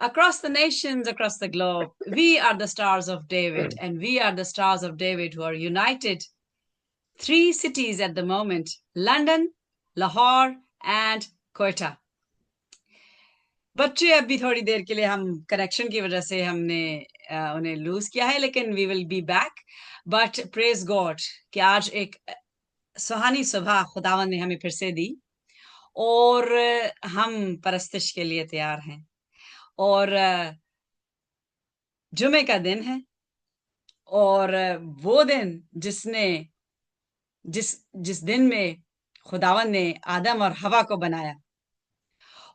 across the nations, across the globe, we are the stars of David, and we are the stars of David who are united. 3 cities at the moment: London, Lahore, and Quetta. बच्चे अभी थोड़ी देर के लिए हम connection की वजह से हमने उन्हें लूज किया है, लेकिन we will be back. But praise God कि आज एक सुहानी सुबह खुदावन ने हमें फिर से दी और हम परस्तिश के लिए तैयार हैं. और जुमे का दिन है और वो दिन जिस दिन में खुदावन ने आदम और हवा को बनाया.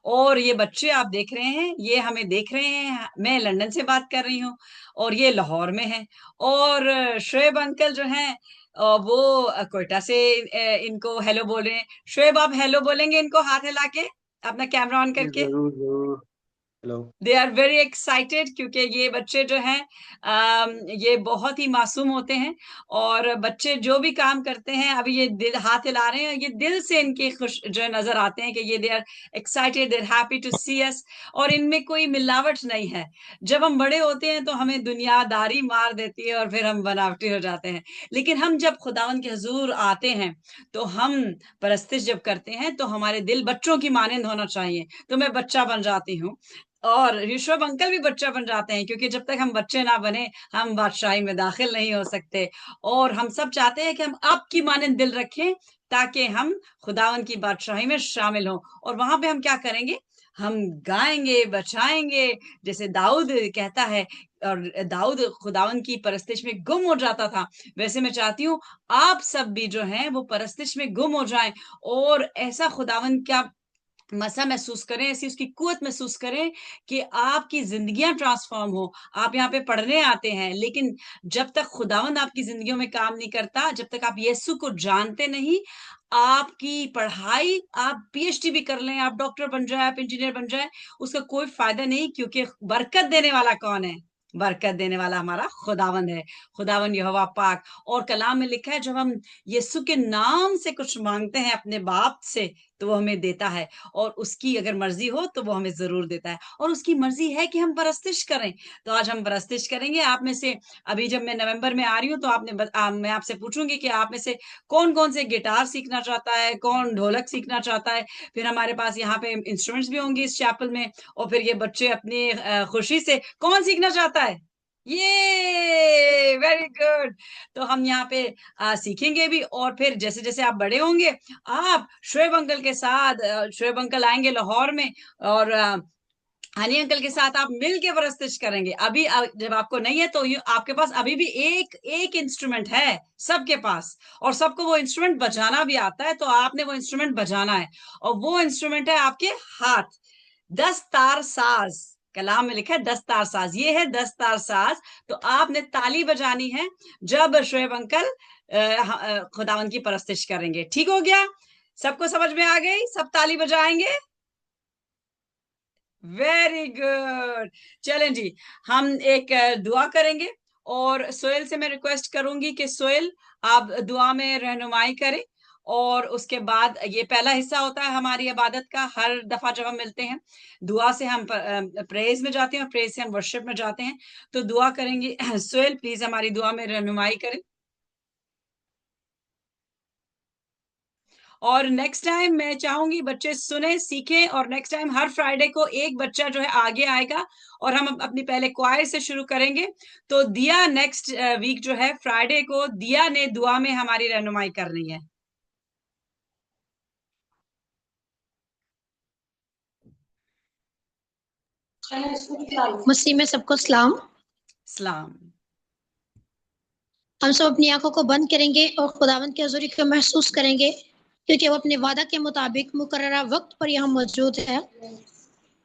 और ये बच्चे आप देख रहे हैं, ये हमें देख रहे हैं. मैं लंदन से बात कर रही हूँ और ये लाहौर में है. और शोएब अंकल जो हैं वो कोयटा से इनको हेलो बोल रहे हैं. शोएब, आप हेलो बोलेंगे इनको हाथ हिला के, अपना कैमरा ऑन जी करके? जरूर जरूर। Hello. They are very excited क्योंकि ये बच्चे जो हैं ये बहुत ही मासूम होते हैं. और बच्चे जो भी काम करते हैं, अभी ये दिल हाथ हिला रहे हैं, ये दिल से इनके खुश जो नजर आते हैं कि ये they are excited, they are happy to see us. और इनमें कोई मिलावट नहीं है. जब हम बड़े होते हैं तो हमें दुनियादारी मार देती है और फिर हम बनावटी हो जाते हैं. लेकिन हम जब खुदावन के हुजूर आते हैं तो हम परस्तिश जब करते हैं तो हमारे दिल बच्चों की मानंद होना चाहिए. तो मैं बच्चा बन जाती हूँ और ऋषभ अंकल भी बच्चा बन जाते हैं, क्योंकि जब तक हम बच्चे ना बने हम बादशाही में दाखिल नहीं हो सकते. और हम सब चाहते हैं कि हम आपकी मानंद दिल रखें ताकि हम खुदावन की बादशाही में शामिल हों. और वहां पे हम क्या करेंगे? हम गाएंगे, बचाएंगे, जैसे दाऊद कहता है. और दाऊद खुदावन की परस्तिश में गुम हो जाता था. वैसे मैं चाहती हूँ आप सब भी जो हैं वो परस्तिश में गुम हो जाएं और ऐसा खुदावन का मसा महसूस करें, ऐसी उसकी कुवत महसूस करें कि आपकी जिंदगियां ट्रांसफॉर्म हो. आप यहाँ पे पढ़ने आते हैं, लेकिन जब तक खुदावंद आपकी जिंदगियों में काम नहीं करता, जब तक आप यीशु को जानते नहीं, आपकी पढ़ाई, आप पीएचडी भी कर लें, आप डॉक्टर बन जाए, आप इंजीनियर बन जाए, उसका कोई फायदा नहीं. क्योंकि बरकत देने वाला कौन है? बरकत देने वाला हमारा खुदावंद है, खुदावंद यहोवा पाक. और कलाम में लिखा है जब हम यीशु के नाम से कुछ मांगते हैं अपने बाप से तो वो हमें देता है. और उसकी अगर मर्जी हो तो वो हमें जरूर देता है. और उसकी मर्जी है कि हम परस्तिश करें. तो आज हम परस्तिश करेंगे. आप में से अभी जब मैं नवंबर में आ रही हूँ तो मैं आपसे पूछूंगी कि आप में से कौन कौन से गिटार सीखना चाहता है, कौन ढोलक सीखना चाहता है. फिर हमारे पास यहाँ पे इंस्ट्रूमेंट्स भी होंगे इस चैपल में. और फिर ये बच्चे अपनी खुशी से कौन सीखना चाहता है? ये वेरी गुड. तो हम यहाँ पे सीखेंगे भी. और फिर जैसे जैसे आप बड़े होंगे, आप शोएब अंकल के साथ, शोएब अंकल आएंगे लाहौर में और हनी अंकल के साथ आप मिल के परस्तिश करेंगे. अभी जब आपको नहीं है तो आपके पास अभी भी एक एक इंस्ट्रूमेंट है सबके पास, और सबको वो इंस्ट्रूमेंट बजाना भी आता है. तो आपने वो इंस्ट्रूमेंट बजाना है और वो इंस्ट्रूमेंट है आपके हाथ. 10 तार साज, कलाम में लिखा है 10 तार साज. ये है 10 तार साज. तो आपने ताली बजानी है जब शोएब अंकल खुदावन की परस्तिश करेंगे. ठीक हो गया? सबको समझ में आ गई? सब ताली बजाएंगे? Very good. चलें जी, हम एक दुआ करेंगे. और सोहेल से मैं रिक्वेस्ट करूंगी कि सोहेल आप दुआ में रहनुमाई करें. और उसके बाद ये पहला हिस्सा होता है हमारी इबादत का. हर दफा जब हम मिलते हैं दुआ से हम प्रेज में जाते हैं और प्रेज से हम वर्शिप में जाते हैं. तो दुआ करेंगे. सोहेल प्लीज हमारी दुआ में रहनुमाई करें. और नेक्स्ट टाइम मैं चाहूंगी बच्चे सुने, सीखें. और नेक्स्ट टाइम हर फ्राइडे को एक बच्चा जो है आगे आएगा और हम अपनी पहले क्वायर से शुरू करेंगे. तो दिया नेक्स्ट वीक जो है फ्राइडे को दिया ने दुआ में हमारी रहनुमाई करनी है. मसीह में सबको सलाम. सलाम. हम सब अपनी आंखों को बंद करेंगे और खुदावंद की हजूरी को महसूस करेंगे, क्योंकि वो अपने वादा के मुताबिक मुकर्ररा वक्त पर यहाँ मौजूद है.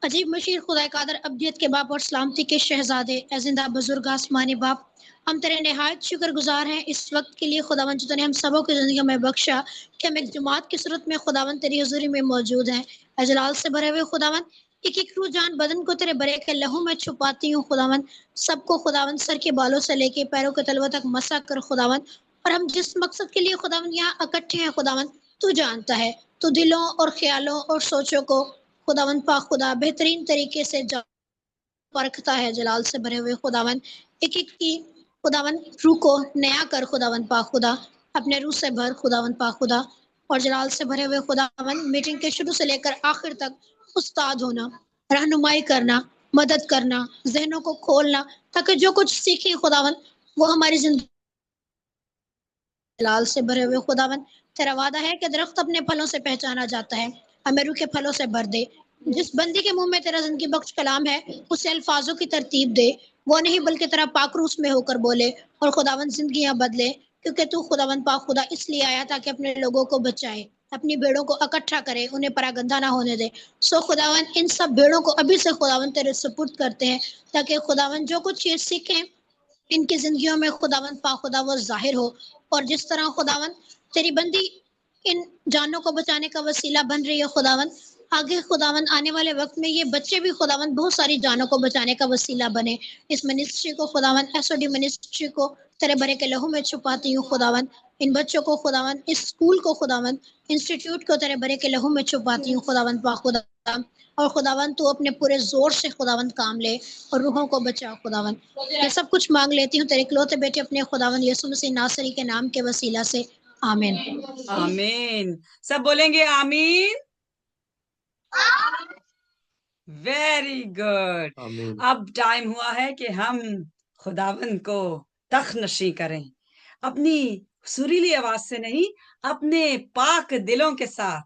अजीब मशीर खुदा कादर अब्दियत के बाप और सलामती के शहजादे ए जिंदा बुजुर्ग आसमानी बाप, हम तेरे नहायत शुक्रगुजार हैं इस वक्त के लिए खुदावंद जो तूने हम सबों की जिंदगी में बख्शा कि हम एक जमात की सूरत में खुदावंद तेरी हजूरी में मौजूद हैं. अजलाल से भरे हुए खुदावंद, एक एक रूह जान बदन को तेरे बरे के लहू में छुपाती हूँ खुदावंद. सबको खुदावंद सर के बालों से लेके पैरों के तलवों तक मसा कर खुदावंद. और हम जिस मकसद के लिए खुदावंद यहाँ इकट्ठे हैं खुदावंद, तू जानता है. तू दिलों और ख्यालों और सोचों को खुदावंद पाक खुदा बेहतरीन तरीके से परखता है जलाल से भरे हुए खुदावन, एक एक की खुदावन रूह को नया कर खुदावन पाक खुदा, अपने रूह से भर खुदावन पाक खुदा, और जलाल से भरे हुए खुदावन मीटिंग के शुरू से लेकर आखिर तक उस्ताद होना, रहनुमाई करना, मदद करना, जहनों को खोलना, ताकि जो कुछ सीखे खुदावन वो हमारी जिंदगी जलाल से भरे हुए खुदावन। तेरा वादा है कि दरख्त अपने फलों से पहचाना जाता है, हमें रूह के फलों से भर दे। जिस बंदी के मुंह में तेरा जिंदगी बख्श कलाम है उसे अल्फाजों की तरतीब दे, वो नहीं बल्कि तेरा पाकरूस में होकर बोले और खुदावन जिंदगियां बदले, क्योंकि तू खुदावन पाक खुदा इसलिए आया ताकि अपने लोगों को बचाए, अपनी भेड़ों को इकट्ठा करे, उन्हें परागंदा ना होने दे। सो खुदावन इन सब भेड़ों को अभी से खुदावन तेरे सुपुर्द करते हैं, ताकि खुदावन जो कुछ चीज सीखें इनकी जिंदगियों में खुदावन पा खुदा वो जाहिर हो। और जिस तरह खुदावन तेरी बंदी इन जानों को बचाने का वसीला बन रही है खुदावन, आगे खुदावन आने वाले वक्त में ये बच्चे भी खुदावन बहुत सारी जानों को बचाने का वसीला बने। इस मिनिस्ट्री को खुदावन, एसओडी मिनिस्ट्री को तेरे भरे के लहू में छुपाती हूँ खुदावन, इन बच्चों को खुदावन, इस स्कूल को खुदावन, इंस्टीट्यूट को तेरे भरे के लहू में छुपाती हूँ खुदावन पा खुदा। और खुदावन तू अपने पूरे जोर से खुदावन काम ले और रूहों को बचा खुदावन। ये सब कुछ मांग लेती हूँ तेरे इकलौते बेटे अपने खुदावन यीशु मसीह नासरी के नाम के वसीला से, आमीन। आमीन। सब बोलेंगे आमीन। Very good. आमीन। अब टाइम हुआ है कि हम खुदावन को तख्नशी करें, अपनी सुरीली आवाज से नहीं, अपने पाक दिलों के साथ,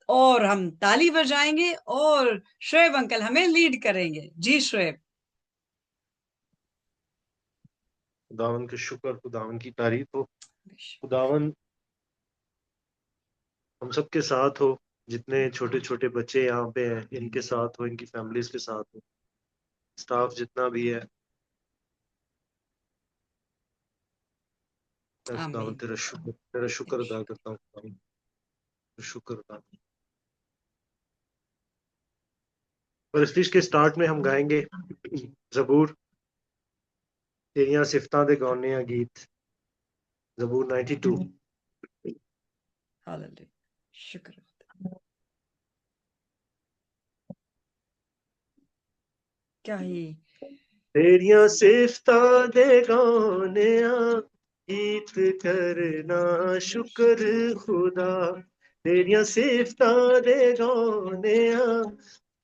और हम ताली बजाएंगे और श्वेब अंकल हमें लीड करेंगे। जी श्वेब। खुदावन के शुक्र, खुदावन की तारीफ हो। खुदावन हम सब के साथ हो, जितने छोटे छोटे बच्चे यहाँ पे हैं इनके साथ हो, इनकी फैमिलीज के साथ हो, स्टाफ जितना भी है। मैं खुदावन तेरा शुक्र अदा करता हूँ, खुदावन शुक्र अदा। परस्तिश के स्टार्ट में हम गाएंगे जबूर, तेरियां सिफतां दे गाने आ गीत, जबूर 92। हालेलुया, शुक्र। क्या ही तेरियां सिफतां दे गाने आ गीत करना शुक्र खुदा, तेरियां सिफतां दे गाने आ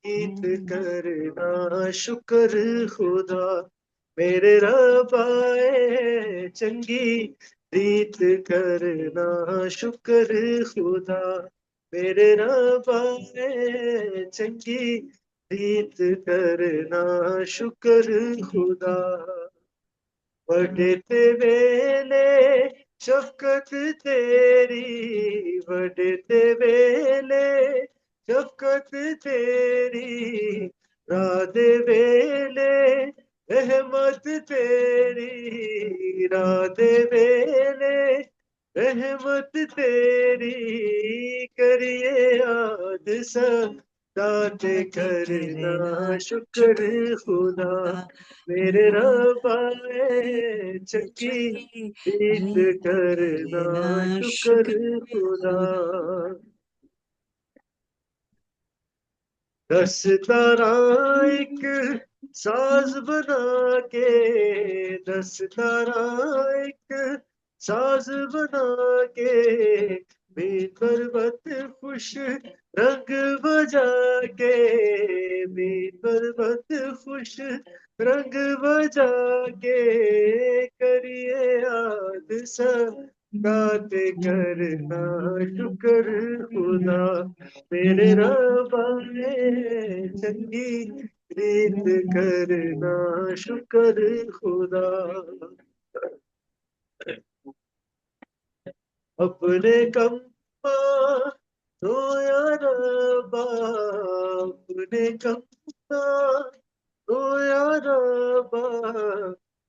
गीत करना शुक्र खुदा। मेरे रब्बा ए चंगी रीत करना शुक्र खुदा, मेरे रब्बा ए चंगी रीत करना शुक्र खुदा। बढ़ते वेले शफकत तेरी, बढ़ते वेले शफकत तेरी, रात वेले रहमत तेरी, रात वेले रहमत तेरी, करिए याद दाते करना शुक्र खुदा। मेरे रब्बा ए चंगी रीत करना शुक्र खुदा। दस तारा एक साज बना के, दस तारा एक साज बना के, मी पर्वत खुश रंग बजा के, मी पर्वत खुश रंग बजा के, करिए याद गाते करना शुक्र खुदा। मेरे रब्बा ए चंगी रीत करना शुक्र खुदा। अपने कम्मा रोया रब्बा, अपने कम्मा रोया रब्बा,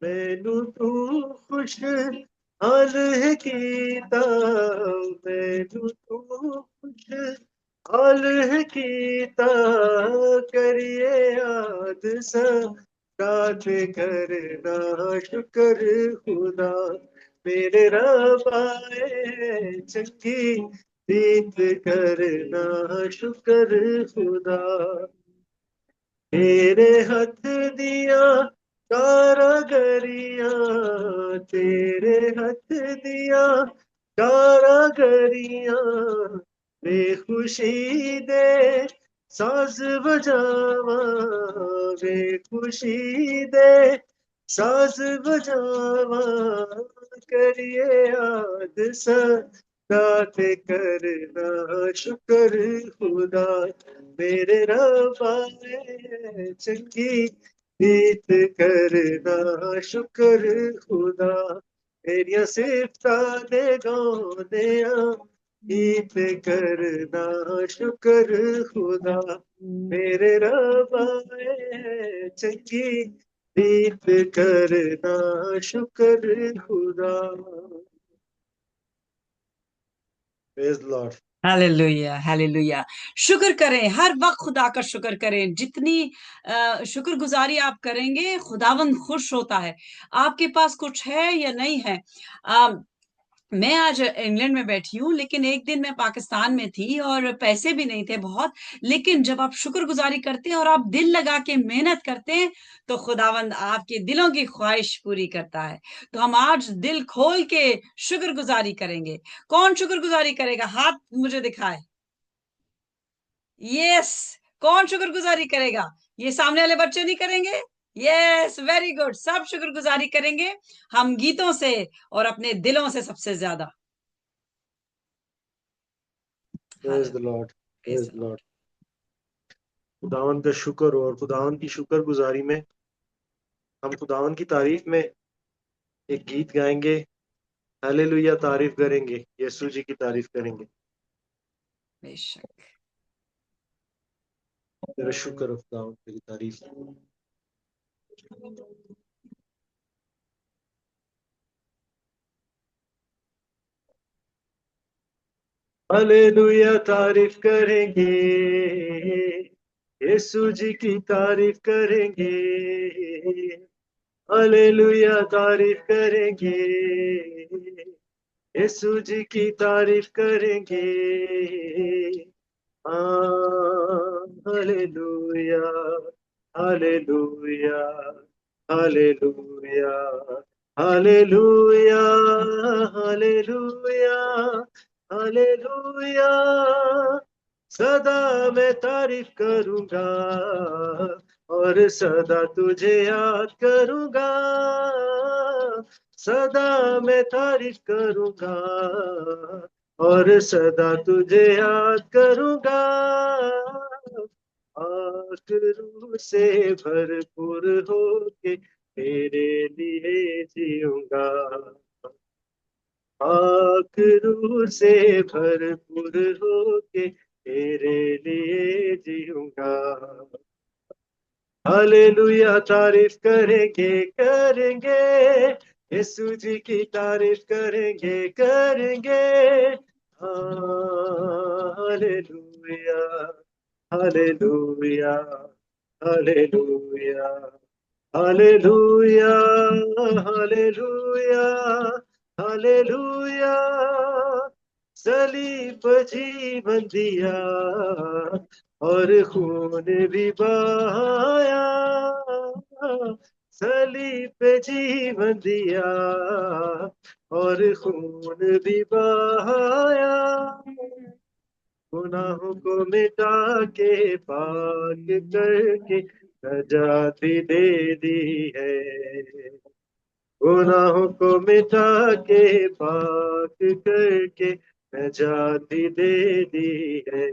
मैनू तू खुश हाल है कीता, मैनू तू खुश हाल है कीता, करिए याद गात करना शुक्र खुदा। मेरे रब्बा ए चंगी रीत करना शुक्र खुदा। तेरे हथ दी करियां बेखुशी दे साज बजावा बेखुशी दे साज बजावा करिए याद सदाते करना शुक्र खुदा मेरे रब्बा ने चंगी रीत करना शुक्र खुदा तेरिया सिफता दे गौनिया रीत करना शुक्र खुदा मेरे रब्बा ने चंगी रीत करना शुक्र खुदा। Praise the Lord. Hallelujah hallelujah. शुक्र करें, हर वक्त खुदा का शुक्र करें। जितनी शुक्रगुजारी आप करेंगे खुदावंद खुश होता है। आपके पास कुछ है या नहीं है। मैं आज इंग्लैंड में बैठी हूँ, लेकिन एक दिन मैं पाकिस्तान में थी और पैसे भी नहीं थे बहुत। लेकिन जब आप शुक्रगुजारी करते हैं और आप दिल लगा के मेहनत करते हैं तो खुदावंद आपके दिलों की ख्वाहिश पूरी करता है। तो हम आज दिल खोल के शुक्रगुजारी करेंगे। कौन शुक्रगुजारी करेगा? हाथ मुझे दिखाए। यस, कौन शुक्रगुजारी करेगा? ये सामने वाले बच्चे नहीं करेंगे? Yes, very good. सब शुक्रगुजारी करेंगे, हम गीतों से और अपने दिलों से सबसे ज्यादा। Praise the Lord. Praise the Lord. खुदावन का शुक्र हो और खुदावन की शुक्रगुजारी में हम खुदावन की तारीफ में एक गीत गाएंगे। हालेलुया तारीफ करेंगे, यीशु जी की तारीफ करेंगे। बेशक तेरा शुक्र हो खुदावन, तेरी तारीफ। हालेलुया तारीफ करेंगे, यीशु जी की तारीफ करेंगे। हालेलुया तारीफ करेंगे, यीशु जी की तारीफ करेंगे। Hallelujah hallelujah hallelujah hallelujah hallelujah hallelujah सदा मैं तारीफ करूंगा और सदा तुझे याद करूंगा। सदा मैं तारीफ करूंगा और सदा तुझे याद करूंगा। आखिर से भरपूर होके तेरे लिए जीऊंगा। आखिर से भरपूर होके तेरे लिए जीऊंगा। हालेलुया तारीफ करेंगे करेंगे, यीशु जी की तारीफ करेंगे करेंगे। Hallelujah hallelujah hallelujah hallelujah hallelujah hallelujah सलीब जीवन दिया और खून भी बहाया। सलीब पे जीवन दिया और खून भी बहाया। गुनाहों को मिटा के पाक करके नजाती दे दी है। गुनाहों को मिटा के पाक करके नजाती दे दी है।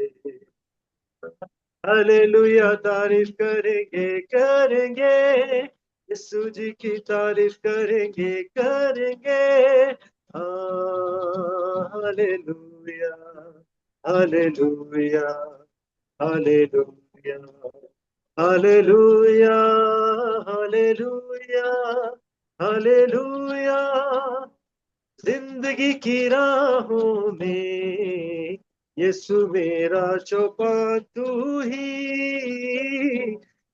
हालेलुया तारीफ करेंगे करेंगे, यीशु जी की तारीफ करेंगे करेंगे। Hallelujah hallelujah hallelujah hallelujah hallelujah hallelujah जिंदगी की राहों में यीशु मेरा चौपान तू ही।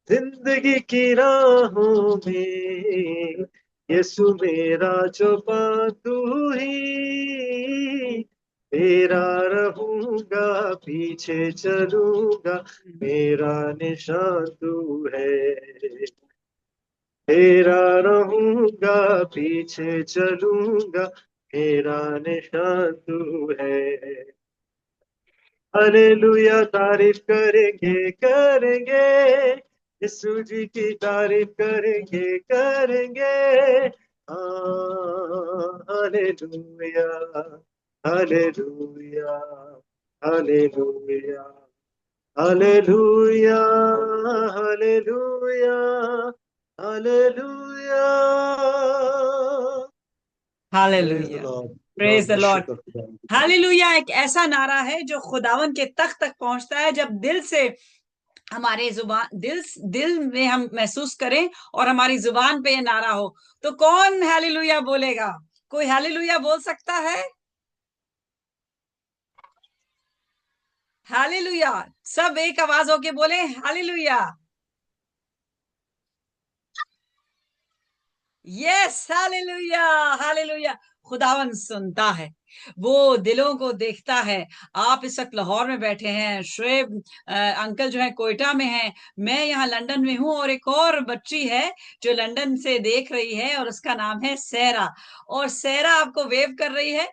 जिंदगी की राहों में यीशु मेरा चौपान तू ही। तेरा रहूंगा पीछे चलूंगा मेरा निशान तू है। तेरा रहूंगा पीछे चलूंगा मेरा निशान तू है। हालेलुया, तारीफ करेंगे करेंगे, यीशु जी की तारीफ करेंगे करेंगे। Hallelujah, hallelujah, hallelujah, hallelujah, hallelujah, hallelujah. Praise the hallelujah, Lord. Praise खुदावंद द का लॉर्ड। शुक्र, खुदावंद की तारीफ। हालेलुया एक ऐसा नारा है जो खुदावन के तख्त तक पहुंचता है, जब दिल से हमारे जुबान दिल दिल में हम महसूस करें और हमारी जुबान पे ये नारा हो। तो कौन हालेलुया बोलेगा? कोई हालेलुया बोल सकता है? हालेलुया, सब एक आवाज होके बोले हालेलुया। Yes, hallelujah, hallelujah. खुदावन सुनता है, वो दिलों को देखता है। आप इस वक्त लाहौर में बैठे हैं, शुएब अंकल जो है कोयटा में हैं, मैं यहाँ लंदन में हूँ, और एक और बच्ची है जो लंदन से देख रही है और उसका नाम है सहरा, और सहरा आपको वेव कर रही है।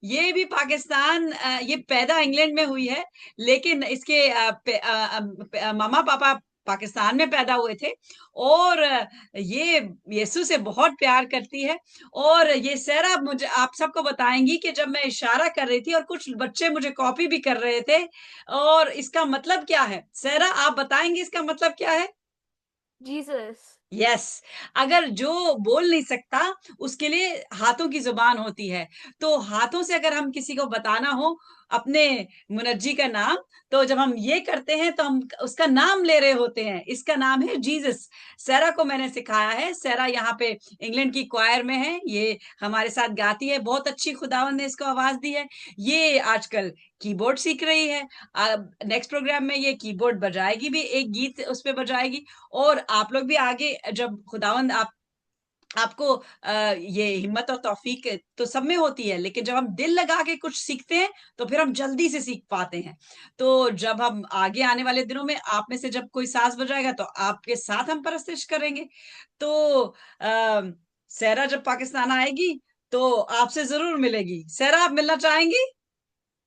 ये भी पाकिस्तान, ये पैदा इंग्लैंड में हुई है, लेकिन इसके मामा पापा पाकिस्तान में पैदा हुए थे, और ये यीशु से बहुत प्यार करती है। और ये सहरा मुझे आप सबको बताएंगी कि जब मैं इशारा कर रही थी और कुछ बच्चे मुझे कॉपी भी कर रहे थे, और इसका मतलब क्या है? सहरा, आप बताएंगी इसका मतलब क्या है? जीसस। यस, अगर जो बोल नहीं सकता उसके लिए हाथों की जुबान होती है, तो हाथों से अगर हम किसी को बताना हो अपने मुनज्जी का नाम, तो जब हम ये करते हैं तो हम उसका नाम ले रहे होते हैं। इसका नाम है जीसस। सैरा को मैंने सिखाया है, सैरा यहाँ पे इंग्लैंड की क्वायर में है, ये हमारे साथ गाती है, बहुत अच्छी खुदावन ने इसको आवाज दी है। ये आजकल कीबोर्ड सीख रही है, नेक्स्ट प्रोग्राम में ये कीबोर्ड बजाएगी भी, एक गीत उस पे बजाएगी। और आप लोग भी आगे जब खुदावंद आपको ये हिम्मत और तौफीक तो सब में होती है, लेकिन जब हम दिल लगा के कुछ सीखते हैं तो फिर हम जल्दी से सीख पाते हैं। तो जब हम आगे आने वाले दिनों में आप में से जब कोई साज बजाएगा तो आपके साथ हम परस्तिश करेंगे। तो सहरा जब पाकिस्तान आएगी तो आपसे जरूर मिलेगी। सहरा, आप मिलना चाहेंगी?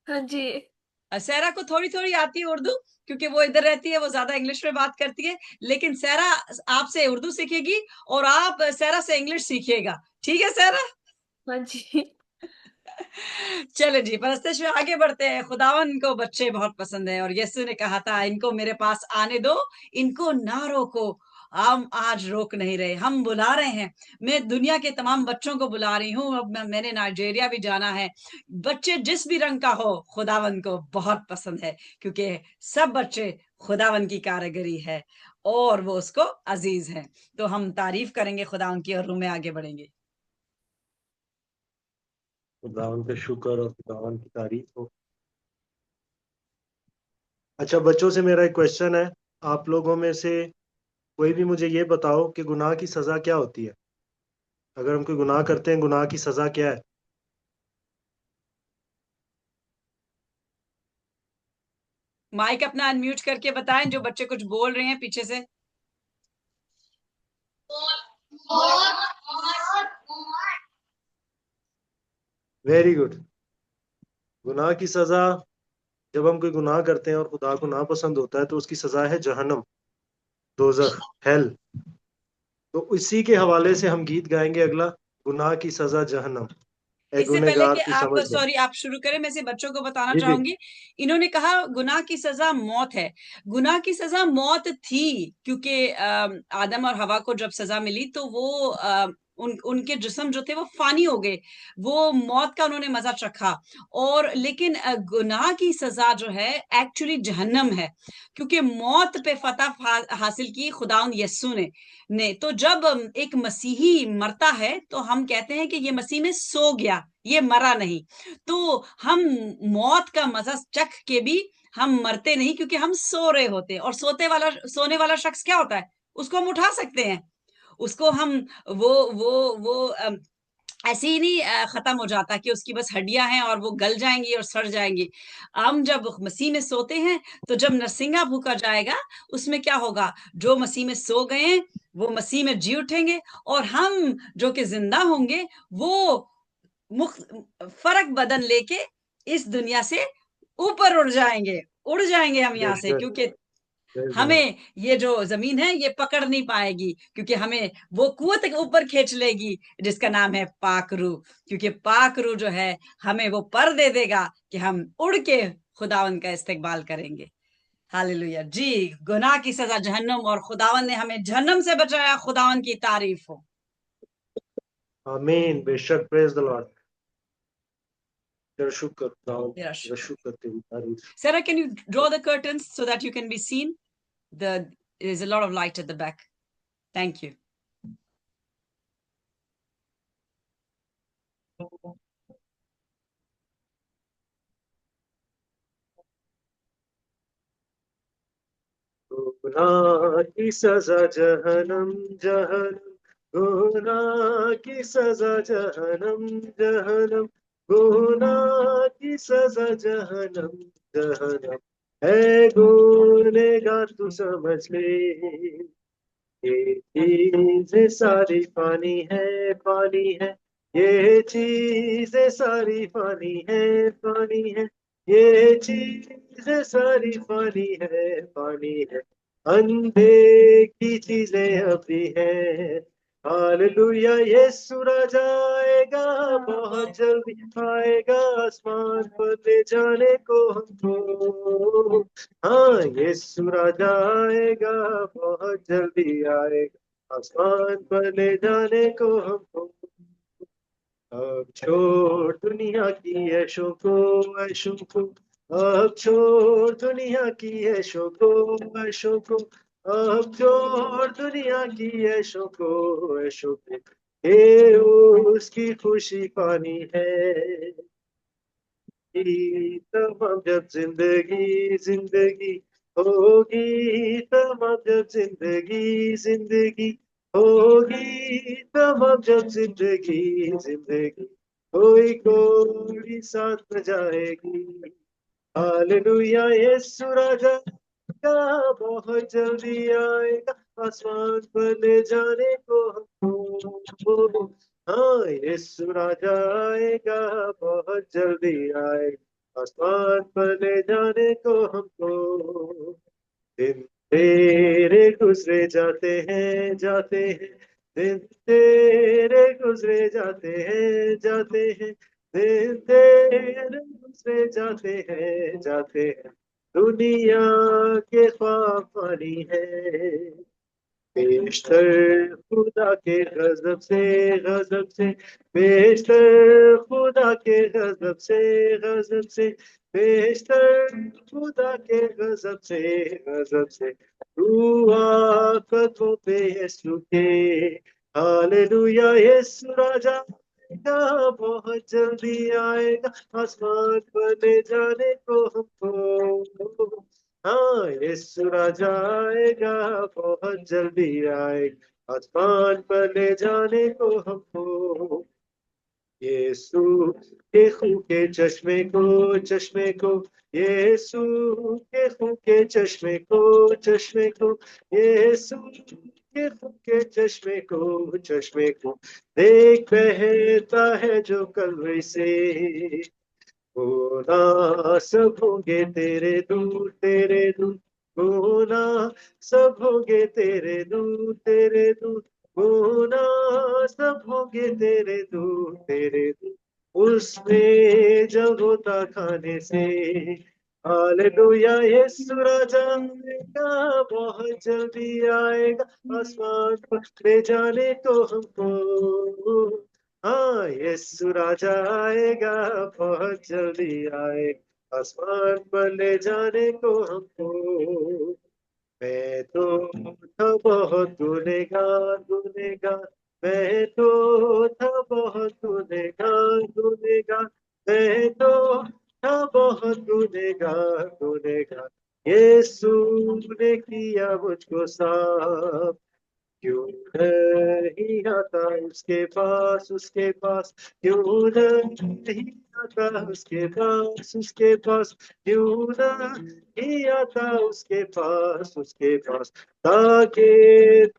हाँ जी। सहरा को थोड़ी थोड़ी आती है उर्दू, क्योंकि वो इधर रहती है, वो ज्यादा इंग्लिश में बात करती है, लेकिन सहरा आपसे उर्दू सीखेगी और आप सहरा से इंग्लिश सीखिएगा। ठीक है सहरा? हाँ जी। चलो जी, परस्तिश में आगे बढ़ते हैं। खुदावन को बच्चे बहुत पसंद है, और यीशु ने कहा था इनको मेरे पास आने दो, इनको ना रोको। हम आज रोक नहीं रहे, हम बुला रहे हैं। मैं दुनिया के तमाम बच्चों को बुला रही हूँ। अब मैंने नाइजीरिया भी जाना है। बच्चे जिस भी रंग का हो, खुदावन को बहुत पसंद है, क्योंकि सब बच्चे खुदावन की कारीगरी है और वो उसको अजीज है। तो हम तारीफ करेंगे खुदावन की और रूम में आगे बढ़ेंगे। खुदावंद का शुक्र और खुदावंद की तारीफ हो। अच्छा, बच्चों से मेरा एक क्वेश्चन है। आप लोगों में से कोई भी मुझे ये बताओ कि गुनाह की सजा क्या होती है? अगर हम कोई गुनाह करते हैं, गुनाह की सजा क्या है? माइक अपना अनम्यूट करके बताएं, जो बच्चे कुछ बोल रहे हैं पीछे से। Very good. गुनाह की सजा, जब हम कोई गुनाह करते हैं और खुदा को नापसंद होता है तो उसकी सजा है जहन्नम, दोजख, हेल। तो इसी के हवाले से हम गीत गाएंगे अगला, गुनाह की सजा जहन्नम, ए इससे पहले गुनहगार कि तू आप समझ ले। सॉरी आप शुरू करें, मैं से बच्चों को बताना जी जी। चाहूंगी। इन्होंने कहा गुनाह की सजा मौत है। गुनाह की सजा मौत थी, क्योंकि आदम और हवा को जब सजा मिली तो वो उनके जिस्म जो थे वो फानी हो गए, वो मौत का उन्होंने मजा चखा। और लेकिन गुनाह की सजा जो है एक्चुअली जहन्नम है, क्योंकि मौत पे फतह हासिल की खुदाउन यस्सु ने। तो जब एक मसीही मरता है तो हम कहते हैं कि ये मसीह में सो गया, ये मरा नहीं। तो हम मौत का मजा चख के भी हम मरते नहीं, क्योंकि हम सो रहे होते हैं। और सोने वाला शख्स क्या होता है? उसको हम उठा सकते हैं, उसको हम वो ऐसे ही नहीं खत्म हो जाता कि उसकी बस हड्डियां हैं और वो गल जाएंगी और सड़ जाएंगी। हम जब मसीह में सोते हैं तो जब नरसिंगा फूका जाएगा, उसमें क्या होगा? जो मसीह में सो गए हैं वो मसीह में जी उठेंगे, और हम जो कि जिंदा होंगे वो फर्क बदन लेके इस दुनिया से ऊपर उड़ जाएंगे हम यहाँ Yes, से, sir. क्योंकि Praise the Lord. हमें ये जो जमीन है ये पकड़ नहीं पाएगी, क्योंकि हमें वो कुवत के ऊपर खींच लेगी जिसका नाम है पाक रूह, क्योंकि पाक रूह जो है हमें वो पर दे देगा कि हम उड़ के खुदावन का इस्तेकबाल करेंगे। हालेलुया जी। गुनाह की सजा जहन्नम, और खुदावन ने हमें जहन्नम से बचाया। खुदावन की तारीफ हो। Amen. बेशक, praise the Lord. तेरा शुक्र खुदावंद, तेरा तेरा शुक्र। शुक्र, तेरी तारीफ। Sarah, can you draw the curtains so that you can be seen? There's a lot of light at the back. Thank you. गुनाह की सजा जहन्नम, जहन्नम, गुनाह की सजा जहन्नम, जहन्नम, गुनाह की सजा जहन्नम, जहन्नम। है गुनहगार तू समझ ले, ये चीजें सारी पानी है, पानी है। ये चीजें सारी पानी है, पानी है। ये चीजें सारी पानी है, पानी है। अनदेखी चीजें अभी है। हालेलुया, यीशु राजा आएगा, बहुत जल्दी आएगा आसमान पर ले जाने को हमको। हाँ, यीशु राजा आएगा, बहुत जल्दी आएगा आसमान पर ले जाने को हमको। अब छोड़ दुनिया की ऐशों को, ऐशों को। अब छोड़ दुनिया की ऐशों को, ऐशों को। अब छोड़ दुनिया की ऐशों को, ऐशों को। ये उसकी खुशी पानी है। तमाम जब जिंदगी, जिंदगी होगी, तमाम जब जिंदगी, जिंदगी होगी, तमाम जब जिंदगी, जिंदगी कोई कोई साथ न जाएगी। हालेलुया, यीशु राजा का बहुत जल्दी आएगा आसमान पर ले जाने को हमको। हाँ, यीशु राजा आएगा, बहुत जल्दी आएगा आसमान पर ले जाने को हमको। दिन तेरे गुजरे जाते हैं, जाते हैं। दिन तेरे गुजरे जाते हैं, जाते हैं। दिन तेरे गुजरे जाते हैं, जाते हैं। दुनिया के ख्वाब पानी है, बेशतर खुदा के गजब से, गजब से। बेशतर खुदा के गजब से, गजब से। बेशतर खुदा के गजब से, गजब से। दुआ कदमों पे यीशु के। हालेलुया, यीशु राजा आएगा, बहुत जल्दी आएगा आसमान पर ले जाने को हमको। हाँ, यीशु राजा आएगा, बहुत जल्दी आएगा आसमान पर ले जाने को हमको। यीशु के खून के चश्मे को, चश्मे को। यीशु के खून के चश्मे को, चश्मे को। यीशु के खून के चश्मे को, चश्मे को। देख बहता है जो कलवरी से। गुनाह सब होंगे तेरे दूर, तेरे दूर। गुनाह सब होंगे तेरे दूर, तेरे दूर। गुनाह सब होंगे तेरे दूर, तेरे दूर। उसमें जब होता खाने से। हालेलुया, यीशु राजा आएगा, बहुत जल्दी आएगा आसमान पर ले जाने को हमको। हाँ, यीशु राजा आएगा, बहुत जल्दी आएगा आसमान पर ले जाने को हमको। मैं तो था बहुत गुनहगार, गुनहगार। मैं तो था बहुत गुनहगार, गुनहगार। मैं तो था बहुत गुनहगार, गुनहगार। यीशु ने किया मुझको साफ। क्यों नहीं आता उसके पास, उसके पास। क्यों नहीं आता उसके पास, उसके पास। क्यों नहीं आता उसके पास, उसके पास। ताकि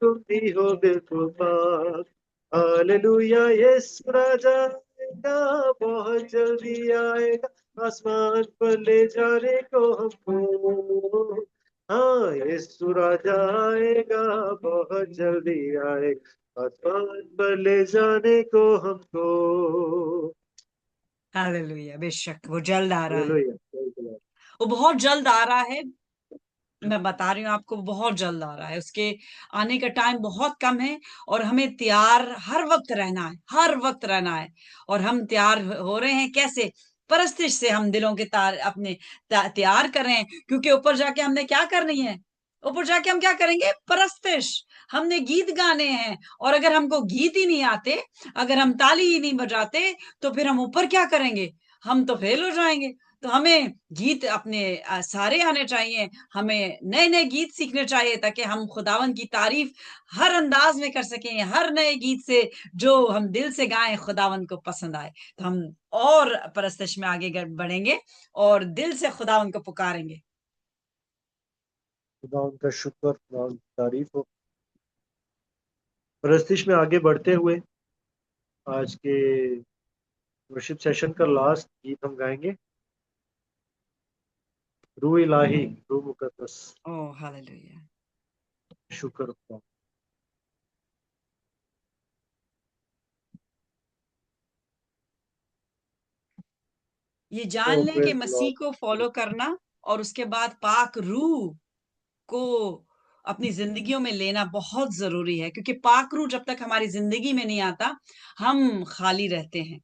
तुम भी हो बिल्कुल पाक। हालेलुया, यीशु राजा आएगा, बहुत जल्दी आएगा, आसमान पर ले जाने को हमको। हाँ, यीशु राजा आएगा, बहुत जल्दी आएगा, आसमान पर ले जाने को हमको। हालेलुया, बेशक वो जल्द आ रहा है, हालेलुया, praise the Lord. वो बहुत जल्द आ रहा है। मैं बता रही हूँ आपको, बहुत जल्द आ रहा है, उसके आने का टाइम बहुत कम है और हमें तैयार हर वक्त रहना है, हर वक्त रहना है। और हम तैयार हो रहे हैं कैसे? परस्तिश से हम दिलों के तार अपने तैयार कर रहे हैं, क्योंकि ऊपर जाके हमने क्या करनी है? ऊपर जाके हम क्या करेंगे? परस्तिश। हमने गीत गाने हैं, और अगर हमको गीत ही नहीं आते, अगर हम ताली ही नहीं बजाते, तो फिर हम ऊपर क्या करेंगे? हम तो फेल हो जाएंगे। तो हमें गीत अपने सारे आने चाहिए, हमें नए-नए गीत सीखने चाहिए, ताकि हम खुदावंद की तारीफ हर अंदाज में कर सकें, हर नए गीत से जो हम दिल से गाएं खुदावंद को पसंद आए। तो हम और परस्तिश में आगे बढ़ेंगे और दिल से खुदावंद को पुकारेंगे। खुदा उनका शुक्र, खुदा उनकी तारीफ हो। परस्तिश में आगे बढ़ते हुए आज के वर्शिप सेशन का लास्ट गीत हम गाएंगे, रूह इलाही, रूह मुकद्दस। Oh hallelujah. शुक्र खुदा। ये जान ओह लें कि प्रेज द मसीह लॉर्ड। को फॉलो करना और उसके बाद पाक रूह को अपनी जिंदगियों में लेना बहुत जरूरी है, क्योंकि पाक रूह जब तक हमारी जिंदगी में नहीं आता, हम खाली रहते हैं।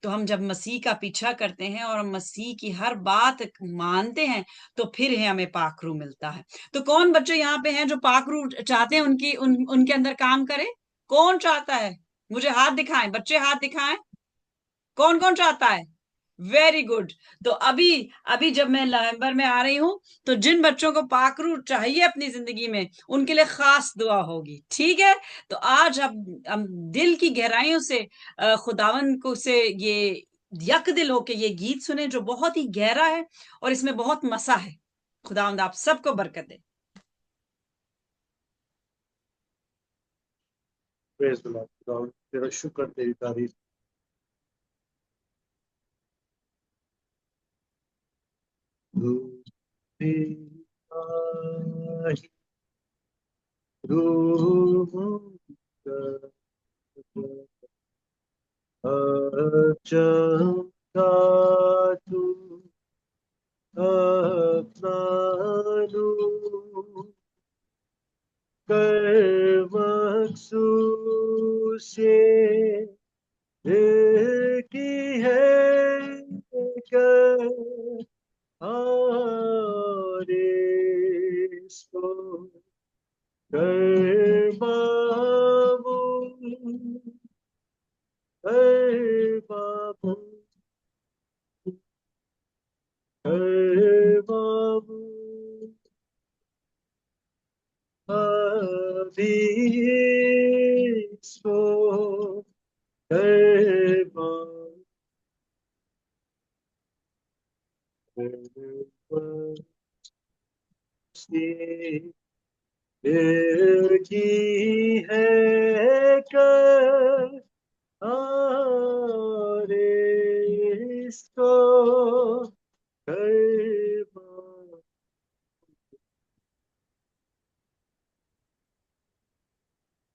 तो हम जब मसीह का पीछा करते हैं और हम मसीह की हर बात मानते हैं, तो फिर ही हमें पाक रूह मिलता है। तो कौन बच्चे यहाँ पे हैं जो पाक रूह चाहते हैं उनके अंदर काम करे? कौन चाहता है? मुझे हाथ दिखाएं, बच्चे हाथ दिखाएं। कौन कौन चाहता है? Very good. तो अभी अभी जब मैं नवंबर में आ रही हूं, तो जिन बच्चों को पाकरू चाहिए अपनी जिंदगी में, उनके लिए खास दुआ होगी, ठीक है? तो आज हम दिल की गहराइयों से खुदावन को से ये यक दिल होके ये गीत सुने, जो बहुत ही गहरा है और इसमें बहुत मसा है। खुदावंद आप सबको बरकत दे। Praise the Lord. खुदा तेरा शुक्र, तेरी तारीफ। रूह इलाही, रूह मुकद्दस, चमका तू अपना नूर कर मखसूस ये की है कर और इसको कर मामूल, कर मामूल, कर मामूल। अभी इसको कर मामूल, की है कर और इसको कर मामूल।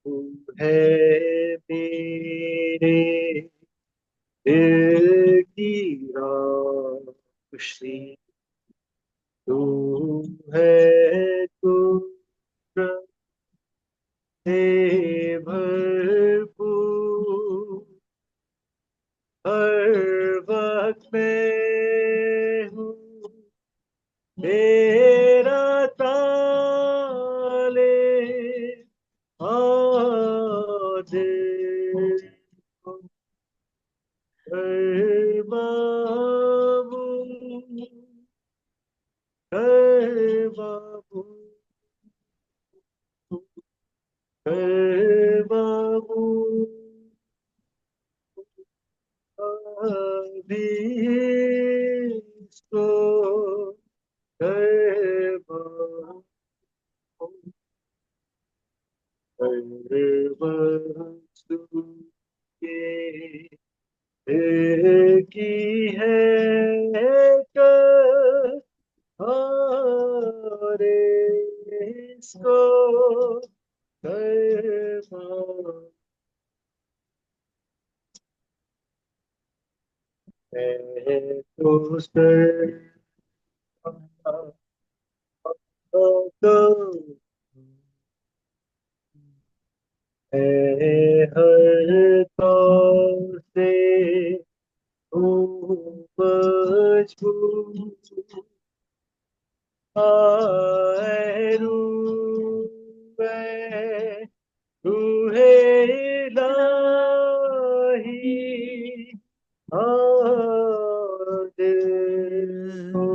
तू है मेरे दिल की रोशनी, तू है तू से भरपूर, हर वक्त में हूँ तेरा ताले और दिल को कर मामूल, कर मामूल, कर मामूल। अभी इसको कर मामूल, कर मामूल के एक ही है और इसको कर्म है तो है हर तौर से मजबूर आए रूहे इलाही दिल को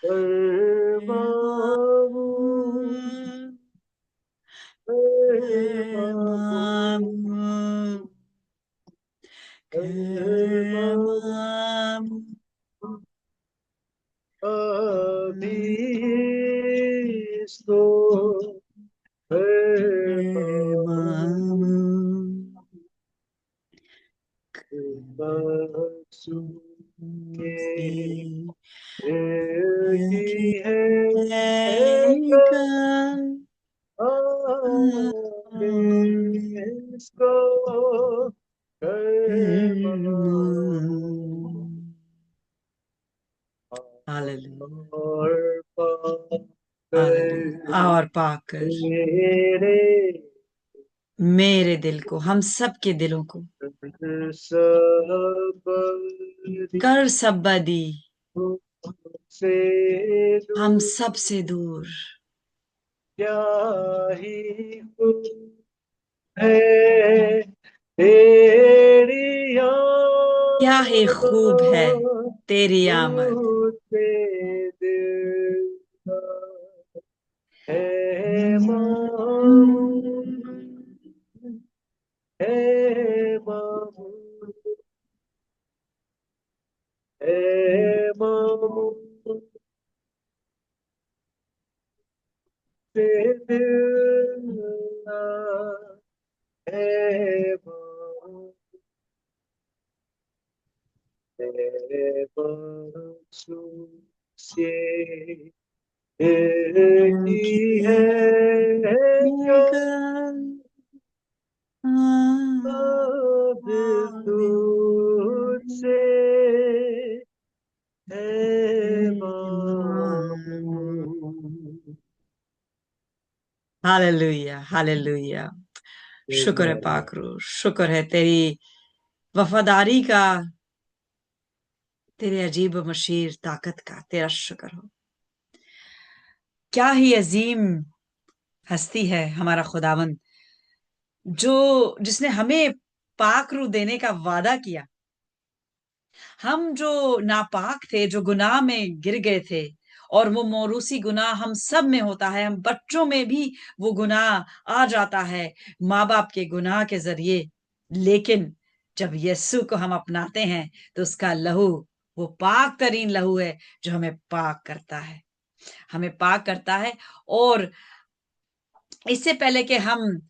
परमावू अभी इसको की है इसको और और पाकर मेरे मेरे दिल को, हम सब के दिलों को कर सबदी से हम सब से दूर क्या ही है तेरी क्या ही खूब है तेरी आमद मुझसे दिल है मामून है मामून है मामून से दिल है मामून तेरे बरसों से की है अब तुझसे है मामून हालेलुया, हालेलुया। शुक्र है पाकरू, शुक्र है तेरी वफादारी का, तेरे अजीब मशीर ताकत का तेरा शुक्र हो। क्या ही अजीम हस्ती है हमारा खुदावन, जिसने हमें पाक रू देने का वादा किया। हम जो नापाक थे, जो गुनाह में गिर गए थे, और वो मौरूसी गुनाह हम सब में होता है, हम बच्चों में भी वो गुनाह आ जाता है माँ बाप के गुनाह के जरिए। लेकिन जब यीशु को हम अपनाते हैं तो उसका लहू, वो पाक तरीन लहू है जो हमें पाक करता है, हमें पाक करता है। और इससे पहले कि हम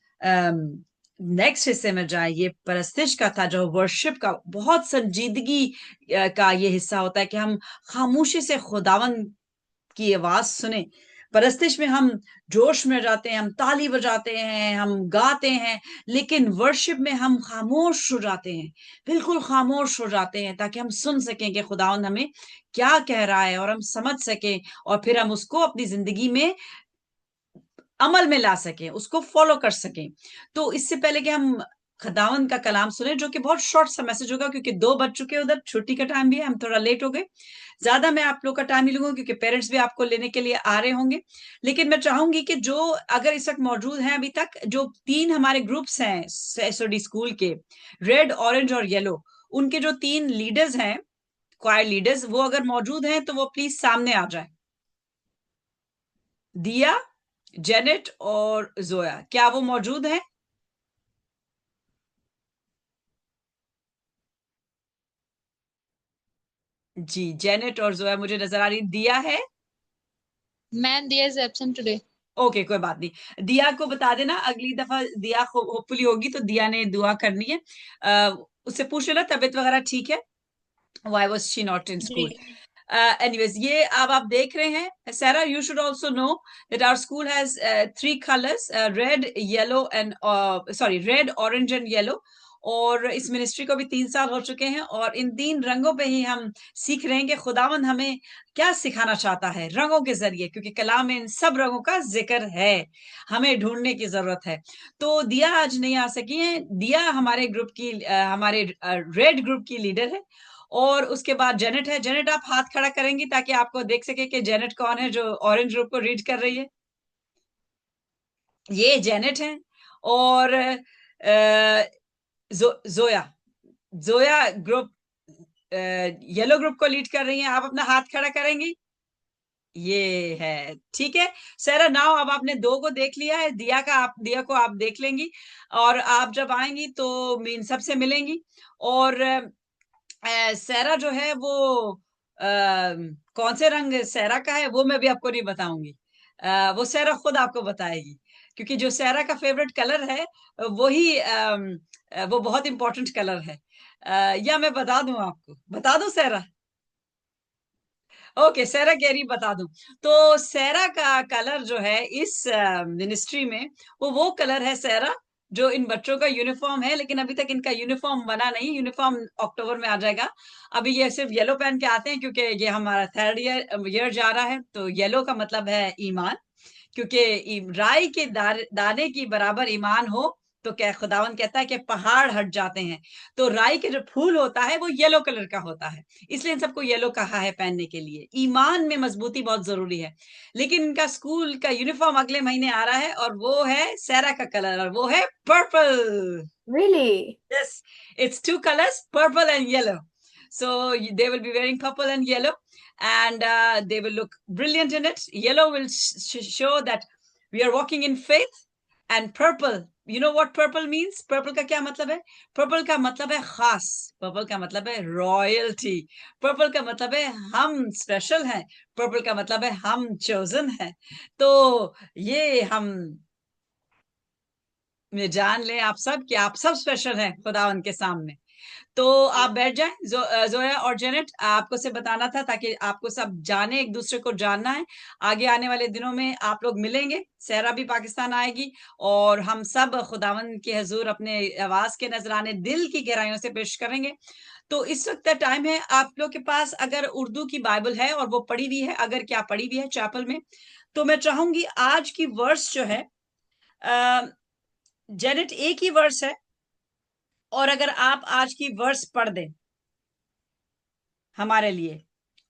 नेक्स्ट हिस्से में जाए, ये परस्तिश का था, जो वर्शिप का बहुत संजीदगी का ये हिस्सा होता है कि हम खामोशी से खुदावन की आवाज सुने। परस्तिश में हम जोश में जाते हैं, हम ताली बजाते हैं, हम गाते हैं, लेकिन वर्शिप में हम खामोश हो जाते हैं, बिल्कुल खामोश हो जाते हैं, ताकि हम सुन सकें कि खुदावन हमें क्या कह रहा है और हम समझ सकें, और फिर हम उसको अपनी जिंदगी में अमल में ला सकें, उसको फॉलो कर सकें। तो इससे पहले कि हम खुदावंद का कलाम सुने, जो कि बहुत शॉर्ट सा मैसेज होगा, क्योंकि 2 बज चुके हैं, उधर छुट्टी का टाइम भी है, हम थोड़ा लेट हो गए। ज्यादा मैं आप लोग का टाइम नहीं लूंगा, क्योंकि पेरेंट्स भी आपको लेने के लिए आ रहे होंगे। लेकिन मैं चाहूंगी कि जो अगर इस वक्त मौजूद हैं, अभी तक जो 3 हमारे ग्रुप्स हैं एसओडी स्कूल के, रेड, ऑरेंज और येलो, उनके जो 3 लीडर्स हैं, क्वायर लीडर्स, वो अगर मौजूद हैं तो वो प्लीज सामने आ जाए। दिया, जेनेट और जोया, क्या वो मौजूद हैं? जी, जेनेट और जोया मुझे नजर आ रही। दिया है? मैम दिया इज एब्सेंट टुडे। ओके, कोई बात नहीं। दिया को बता देना, अगली दफा दिया होपफुली होगी तो दिया ने दुआ करनी है। उससे पूछ लेना तबीयत वगैरह ठीक है. Why was she not in school? Anyways, ये अब आप देख रहे हैं. Sarah, you should also know that our school has 3 colors, red, yellow and red, orange and yellow. और इस मिनिस्ट्री को भी 3 साल हो चुके हैं और इन 3 रंगों पे ही हम सीख रहे हैं कि खुदावंद हमें क्या सिखाना चाहता है रंगों के जरिए, क्योंकि कलाम में इन सब रंगों का जिक्र है. हमें ढूंढने की जरूरत है. तो दिया आज नहीं आ सकी है. दिया हमारे ग्रुप की हमारे रेड ग्रुप की लीडर है. और उसके बाद जेनेट है. जेनेट, आप हाथ खड़ा करेंगी ताकि आपको देख सके कि जेनेट कौन है जो ऑरेंज ग्रुप को रीड कर रही है. ये जेनेट है. और Zoya, Zoya group yellow group को लीड कर रही हैं. आप अपना हाथ खड़ा करेंगी. ये है, ठीक है. सरा, नाउ अब आपने 2 को देख लिया है. दिया को आप देख लेंगी और आप जब आएंगी तो मीन सबसे मिलेंगी. और सैरा जो है वो कौन से रंग सैरा का है वो मैं भी आपको नहीं बताऊंगी. वो सैरा खुद आपको बताएगी, क्योंकि जो सैरा का फेवरेट कलर है वही वो बहुत इंपॉर्टेंट कलर है. या मैं बता दूं, आपको बता दूं सैरा? ओके, सैरा गैरी बता दूं. तो सैरा का कलर जो है इस मिनिस्ट्री में वो कलर है सैरा, जो इन बच्चों का यूनिफॉर्म है. लेकिन अभी तक इनका यूनिफॉर्म बना नहीं. यूनिफॉर्म अक्टूबर में आ जाएगा. अभी ये सिर्फ येलो पहन के आते हैं क्योंकि ये हमारा 3rd ईयर जा रहा है. तो येलो का मतलब है ईमान, क्योंकि राई के दाने की बराबर ईमान हो तो क्या खुदावन कहता है कि पहाड़ हट जाते हैं. तो राई के जो फूल होता है वो येलो कलर का होता है, इसलिए इन सबको येलो कहा है पहनने के लिए. ईमान में मजबूती बहुत जरूरी है. लेकिन इनका स्कूल का यूनिफॉर्म अगले महीने आ रहा है और वो है सैरा का कलर, और वो है purple. Really? Yes, it's 2 colors, purple and yellow. So they will be wearing purple and yellow, and they will look brilliant in it. Yellow will show that we are walking in faith, and purple, you know what purple means? Purple का क्या मतलब है? Purple का मतलब है खास. Purple का मतलब है royalty. Purple का मतलब है हम special हैं. Purple का मतलब है हम chosen हैं. तो ये हम में जान लें आप सब कि आप सब स्पेशल हैं खुदावन के सामने. तो आप बैठ जाएं. जोया और जेनेट, आपको से बताना था ताकि आपको सब जाने, एक दूसरे को जानना है. आगे आने वाले दिनों में आप लोग मिलेंगे. सहरा भी पाकिस्तान आएगी और हम सब खुदावन के हजूर अपने आवाज के नजराने दिल की गहराइयों से पेश करेंगे. तो इस वक्त टाइम है. आप लोग के पास अगर उर्दू की बाइबल है और वो पढ़ी हुई है, अगर क्या पढ़ी हुई है चैपल में, तो मैं चाहूंगी आज की वर्स जो है, जेनेट एक ही वर्स है, और अगर आप आज की वर्स पढ़ दें हमारे लिए,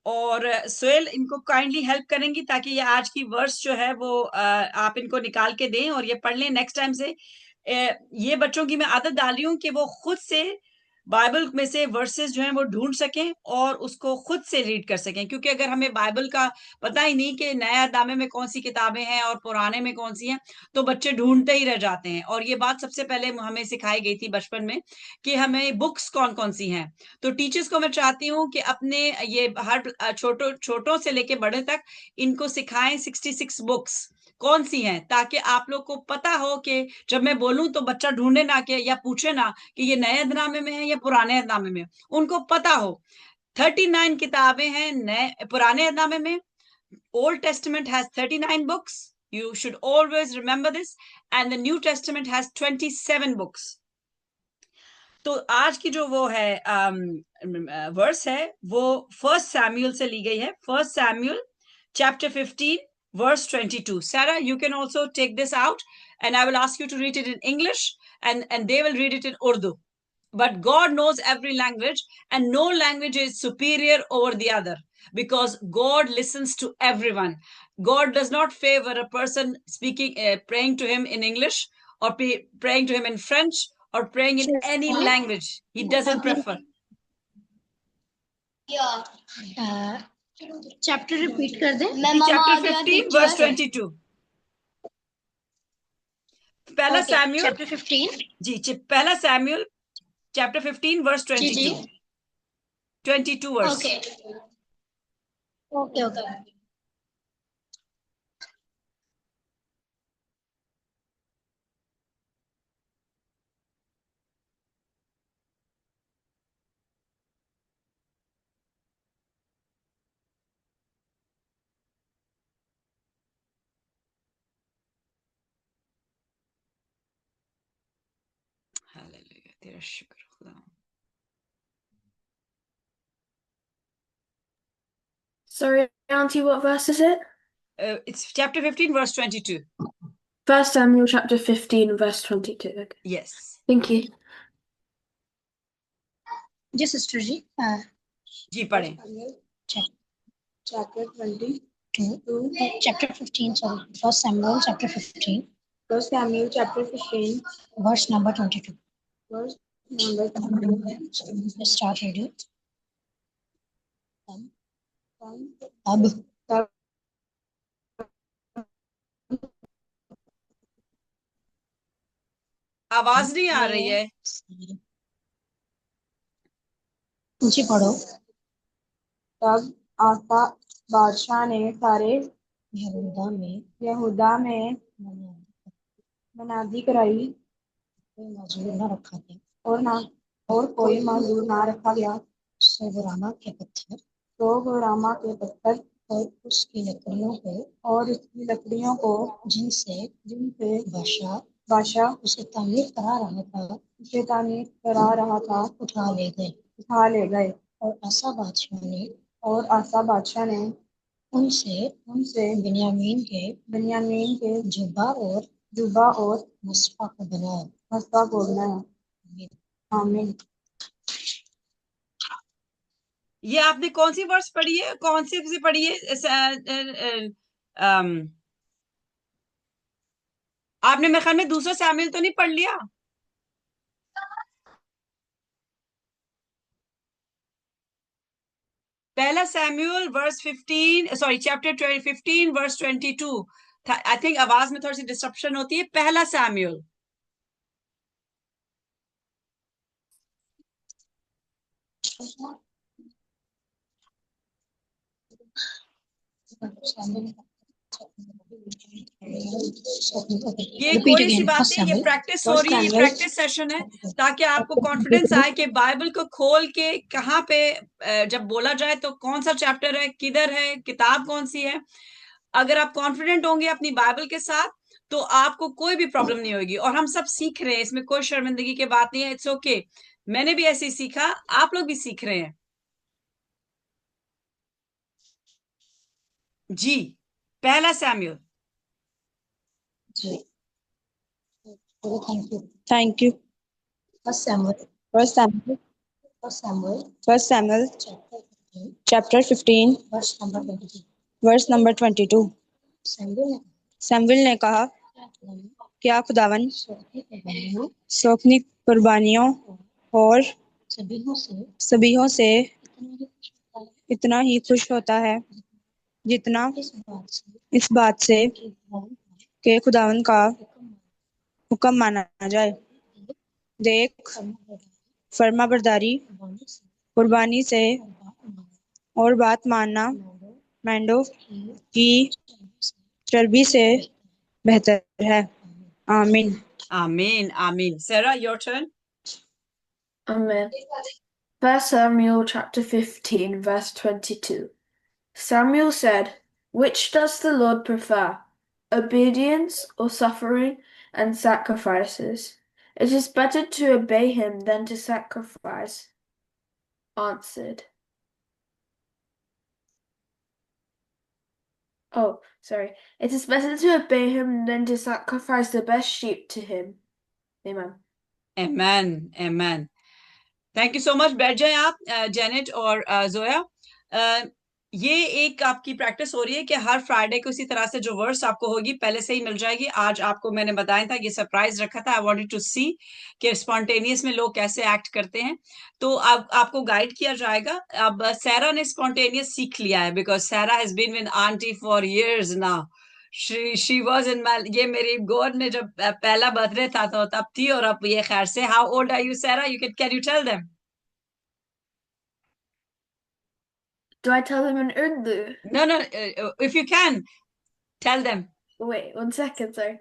और सोहेल इनको काइंडली हेल्प करेंगी ताकि ये आज की वर्स जो है वो आप इनको निकाल के दें और ये पढ़ लें नेक्स्ट टाइम से. ये बच्चों की मैं आदत डाल रही हूँ कि वो खुद से बाइबल में से वर्सेस जो हैं वो ढूंढ सकें और उसको खुद से रीड कर सकें. क्योंकि अगर हमें बाइबल का पता ही नहीं कि नया दामे में कौन सी किताबें हैं और पुराने में कौन सी हैं, तो बच्चे ढूंढते ही रह जाते हैं. और ये बात सबसे पहले हमें सिखाई गई थी बचपन में कि हमें बुक्स कौन कौन सी हैं. तो टीचर्स को मैं चाहती हूँ कि अपने ये हर छोटों से लेके बड़े तक इनको सिखाएं 66 बुक्स कौन सी हैं, ताकि आप लोग को पता हो कि जब मैं बोलूं तो बच्चा ढूंढे ना के या पूछे ना कि ये नए नामे में है या पुराने नामे में. उनको पता हो 39 किताबें हैं नए पुराने नामे में. Old Testament has 39 books. You should always remember this. And the New Testament has 27 books. तो आज की जो वो है वर्स है वो 1 Samuel से ली गई है. 1 Samuel chapter 15 verse 22. Sarah, you can also take this out and I will ask you to read it in English, and they will read it in Urdu. But God knows every language, and no language is superior over the other, because God listens to everyone. God does not favor a person speaking, praying to him in English, or praying to him in French, or praying in any language. He doesn't prefer. Chapter repeat कर दे. Chapter 15 verse 22. पहला Samuel chapter 15 जी, पहला Samuel chapter 15 verse 22. 22 verse. Okay okay okay. Hallelujah, तेरा शुक्र खुदा। Sorry, Auntie, what verse is it? It's chapter 15 verse 22. 1 Samuel chapter 15, verse 22. Okay. Yes. Thank you. जी sister जी जी पढ़ें। chapter 22 chapter 15 sorry first Samuel chapter 15 First Samuel chapter 15, verse number 22 verse number 22. let's start reading From अब आवाज नहीं आ रही है। जी पढ़ो तब आसा बादशाह ने सारे यहूदा में में मनादी कराई कोई मजदूर न रखा गया और कोई मजदूर ना रखा गया। सोगरामा के पत्थर तो गोरामा के पत्थर और उसकी लकड़ियों को जिनसे बादशाह उसे तामीर करा रहा था उठा ले गए और आसा बादशाह ने उनसे बिन्यामीन के जुब्बा और मस्पा को बनाया आमीन। ये आपने कौन सी वर्स पढ़ी है, कौन सी से पढ़ी है? आपने मेरे ख्याल में दूसरा सैमुएल तो नहीं पढ़ लिया? पहला Samuel verse 15 sorry chapter 15 verse 22 I think आवाज में थोड़ी सी डिस्ट्रप्शन होती है। पहला सैमुएल ये कोई सी बात नहीं, ये प्रैक्टिस हो रही है, ये प्रैक्टिस सेशन है ताकि आपको कॉन्फिडेंस आए कि बाइबल को खोल के कहाँ पे जब बोला जाए तो कौन सा चैप्टर है, किधर है, किताब कौन सी है। अगर आप कॉन्फिडेंट होंगे अपनी बाइबल के साथ तो आपको कोई भी प्रॉब्लम नहीं होगी। और हम सब सीख रहे हैं, इसमें कोई शर्मिंदगी की बात नहीं है। इट्स ओके, मैंने भी ऐसे ही सीखा, आप लोग भी सीख रहे हैं। जी पहला सैमुएल जी thank you first Samuel First Samuel, First Samuel chapter 15, verse number 22 verse number 22. सैमुएल ने कहा, क्या खुदावन सौंपनी कुर्बानियों और सबिहों से इतना ही खुश होता है जितना इस बात से कि खुदावन का हुक्म माना जाए। देख, फर्माबरदारी कुर्बानी से और बात मानना मेंढों की चर्बी से बेहतर है। आमीन। आमीन आमीन। Sarah, your turn. Amen. 1 Samuel chapter 15, verse 22. Samuel said, "Which does the Lord prefer, obedience or suffering and sacrifices? It is better to obey him than to sacrifice." Answered. Oh, sorry. It is better to obey him than to sacrifice the best sheep to him. Amen. Amen amen. Thank you so much. बैठ जाएं आप Janet और जोया। ये एक आपकी practice हो रही है कि हर फ्राइडे को इसी तरह से जो वर्स आपको होगी पहले से ही मिल जाएगी। आज आपको मैंने बताया था, ये सरप्राइज रखा था। आई वांटेड टू सी कि स्पॉन्टेनियस में लोग कैसे एक्ट करते हैं, तो अब आपको गाइड किया जाएगा। अब सैरा ने स्पॉन्टेनियस सीख लिया है because Saira has been with aunty for years now. She was in my, ये मेरी गोद में जब पहला बर्थडे था तो तब थी, और अब ये खैर से। How old are you Saira? You can you tell them? Do I tell him in Urdu? No, no, if you can, tell them. Wait, 1 second, sorry.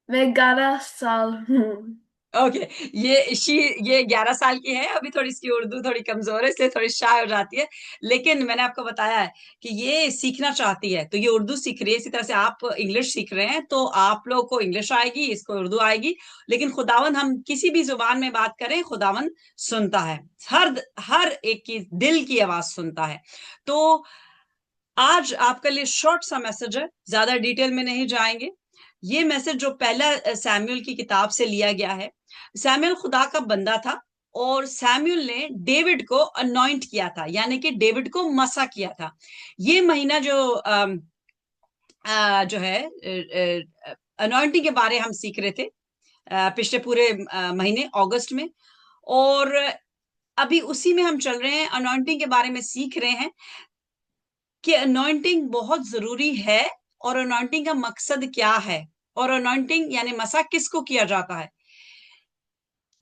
मैं 11 साल हूँ। ओके, ये 11 साल की है, अभी थोड़ी इसकी उर्दू थोड़ी कमजोर है, इसलिए थोड़ी शाय हो जाती है। लेकिन मैंने आपको बताया है कि ये सीखना चाहती है, तो ये उर्दू सीख रही है। इसी तरह से आप इंग्लिश सीख रहे हैं, तो आप लोग को इंग्लिश आएगी, इसको उर्दू आएगी। लेकिन खुदावन, हम किसी भी जुबान में बात करें, खुदावन सुनता है, हर एक की दिल की आवाज सुनता है। तो आज आपके लिए शॉर्ट सा मैसेज है, ज्यादा डिटेल में नहीं जाएंगे। ये मैसेज जो पहला सैमुअल की किताब से लिया गया है। सैमुअल खुदा का बंदा था, और सैमुअल ने डेविड को अनॉइंट किया था, यानी कि डेविड को मसा किया था। ये महीना जो है अनॉइंटिंग के बारे हम सीख रहे थे पिछले पूरे महीने अगस्त में, और अभी उसी में हम चल रहे हैं, अनॉइंटिंग के बारे में सीख रहे हैं कि अनॉइंटिंग बहुत जरूरी है, और अनॉइंटिंग का मकसद क्या है, और अनॉइंटिंग यानी मसा किसको किया जाता है।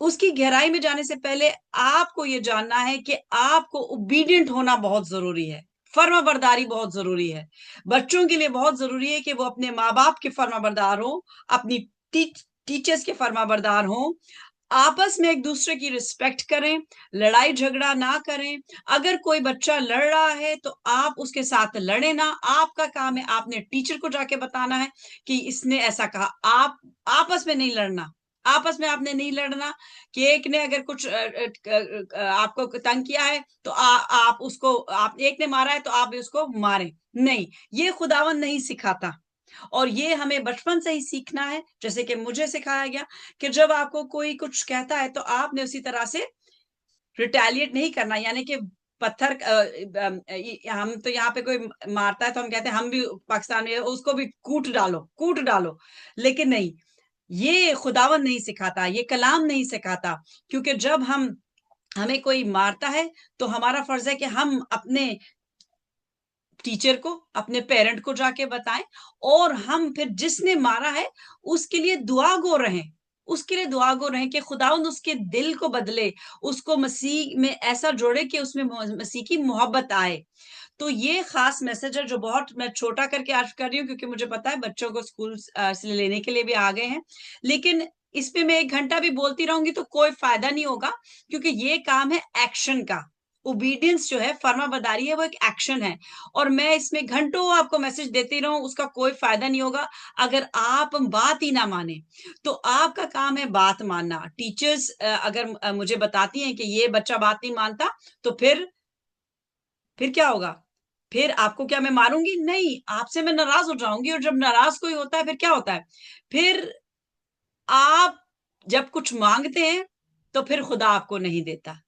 उसकी गहराई में जाने से पहले आपको ये जानना है कि आपको ओबीडिएंट होना बहुत जरूरी है, फर्माबरदारी बहुत जरूरी है। बच्चों के लिए बहुत जरूरी है कि वो अपने माँ बाप के फर्माबरदार हो, अपनी टीचर्स के फर्माबरदार हो, आपस में एक दूसरे की रिस्पेक्ट करें, लड़ाई झगड़ा ना करें। अगर कोई बच्चा लड़ रहा है तो आप उसके साथ लड़े ना, आपका काम है आपने टीचर को जाके बताना है कि इसने ऐसा कहा। आप आपस में नहीं लड़ना, आपस में आपने नहीं लड़ना कि एक ने अगर कुछ आपको तंग किया है तो आप उसको, आप एक ने मारा है तो आप भी उसको मारें, नहीं, ये खुदावन नहीं सिखाता। और ये हमें बचपन से ही सीखना है, जैसे कि मुझे सिखाया गया कि जब आपको कोई कुछ कहता है तो आपने उसी तरह से रिटेलिएट नहीं करना, यानी कि पत्थर हम तो यहाँ पे कोई मारता है तो हम कहते हैं, हम भी पाकिस्तान में उसको भी कूट डालो, लेकिन नहीं, ये खुदावन नहीं सिखाता, ये कलाम नहीं सिखाता। क्योंकि जब हमें कोई मारता है तो हमारा फर्ज है कि हम अपने टीचर को, अपने पेरेंट को जाके बताएं, और हम फिर जिसने मारा है उसके लिए दुआ गो रहें, उसके लिए दुआ गो रहें कि खुदावंद उसके दिल को बदले, उसको मसीह में ऐसा जोड़े कि उसमें मसीह की मोहब्बत आए। तो ये खास मैसेज है जो बहुत मैं छोटा करके आज कर रही हूँ, क्योंकि मुझे पता है बच्चों को स्कूल से लेने के लिए भी आ गए हैं। लेकिन इस पे मैं 1 घंटा भी बोलती रहूंगी तो कोई फायदा नहीं होगा, क्योंकि ये काम है एक्शन का। ओबीडियंस जो है, फर्माबरदारी है, वो एक एक्शन है। और मैं इसमें घंटों आपको मैसेज देती रहूं, उसका कोई फायदा नहीं होगा अगर आप बात ही ना माने। तो आपका काम है बात मानना। टीचर्स अगर मुझे बताती हैं कि ये बच्चा बात नहीं मानता, तो फिर क्या होगा? फिर आपको क्या मैं मारूंगी? नहीं, आपसे मैं नाराज हो जाऊंगी। और जब नाराज कोई होता है फिर क्या होता है? फिर आप जब कुछ मांगते हैं तो फिर खुदा आपको नहीं देता।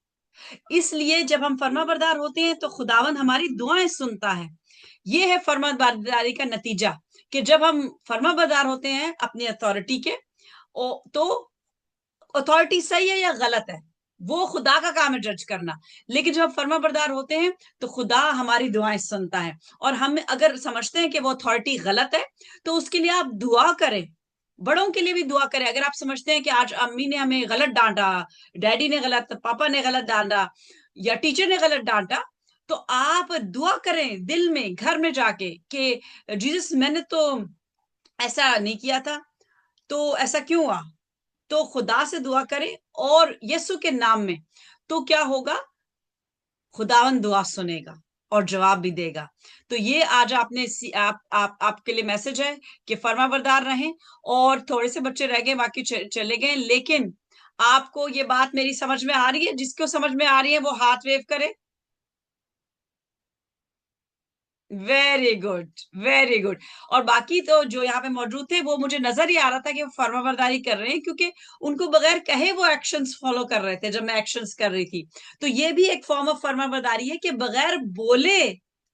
इसलिए जब हम फर्माबरदार होते हैं तो खुदावन हमारी दुआएं सुनता है। ये है फर्माबरदारी का नतीजा, कि जब हम फर्माबरदार होते हैं अपनी अथॉरिटी के, तो अथॉरिटी सही है या गलत है वो खुदा का काम है जज करना। लेकिन जब हम फर्माबरदार होते हैं तो खुदा हमारी दुआएं सुनता है। और हम अगर समझते हैं कि वो अथॉरिटी गलत है तो उसके लिए आप दुआ करें, बड़ों के लिए भी दुआ करें। अगर आप समझते हैं कि आज अम्मी ने हमें गलत डांटा, डैडी ने गलत, पापा ने गलत डांटा, या टीचर ने गलत डांटा, तो आप दुआ करें दिल में, घर में जाके कि जीसस, मैंने तो ऐसा नहीं किया था, तो ऐसा क्यों हुआ? तो खुदा से दुआ करें और यीशु के नाम में, तो क्या होगा? खुदावन दुआ सुनेगा और जवाब भी देगा। तो ये आज आपके लिए मैसेज है कि फर्माबरदार रहें। और थोड़े से बच्चे रह गए, बाकी चले गए, लेकिन आपको ये बात मेरी समझ में आ रही है? जिसको समझ में आ रही है वो हाथ वेव करे। Very good, very good. और बाकी तो जो यहाँ पे मौजूद थे वो मुझे नजर ही आ रहा था कि वो फर्माबरदारी कर रहे हैं, क्योंकि उनको बगैर कहे वो एक्शंस फॉलो कर रहे थे जब मैं एक्शंस कर रही थी। तो ये भी एक फॉर्म ऑफ फर्माबरदारी है कि बगैर बोले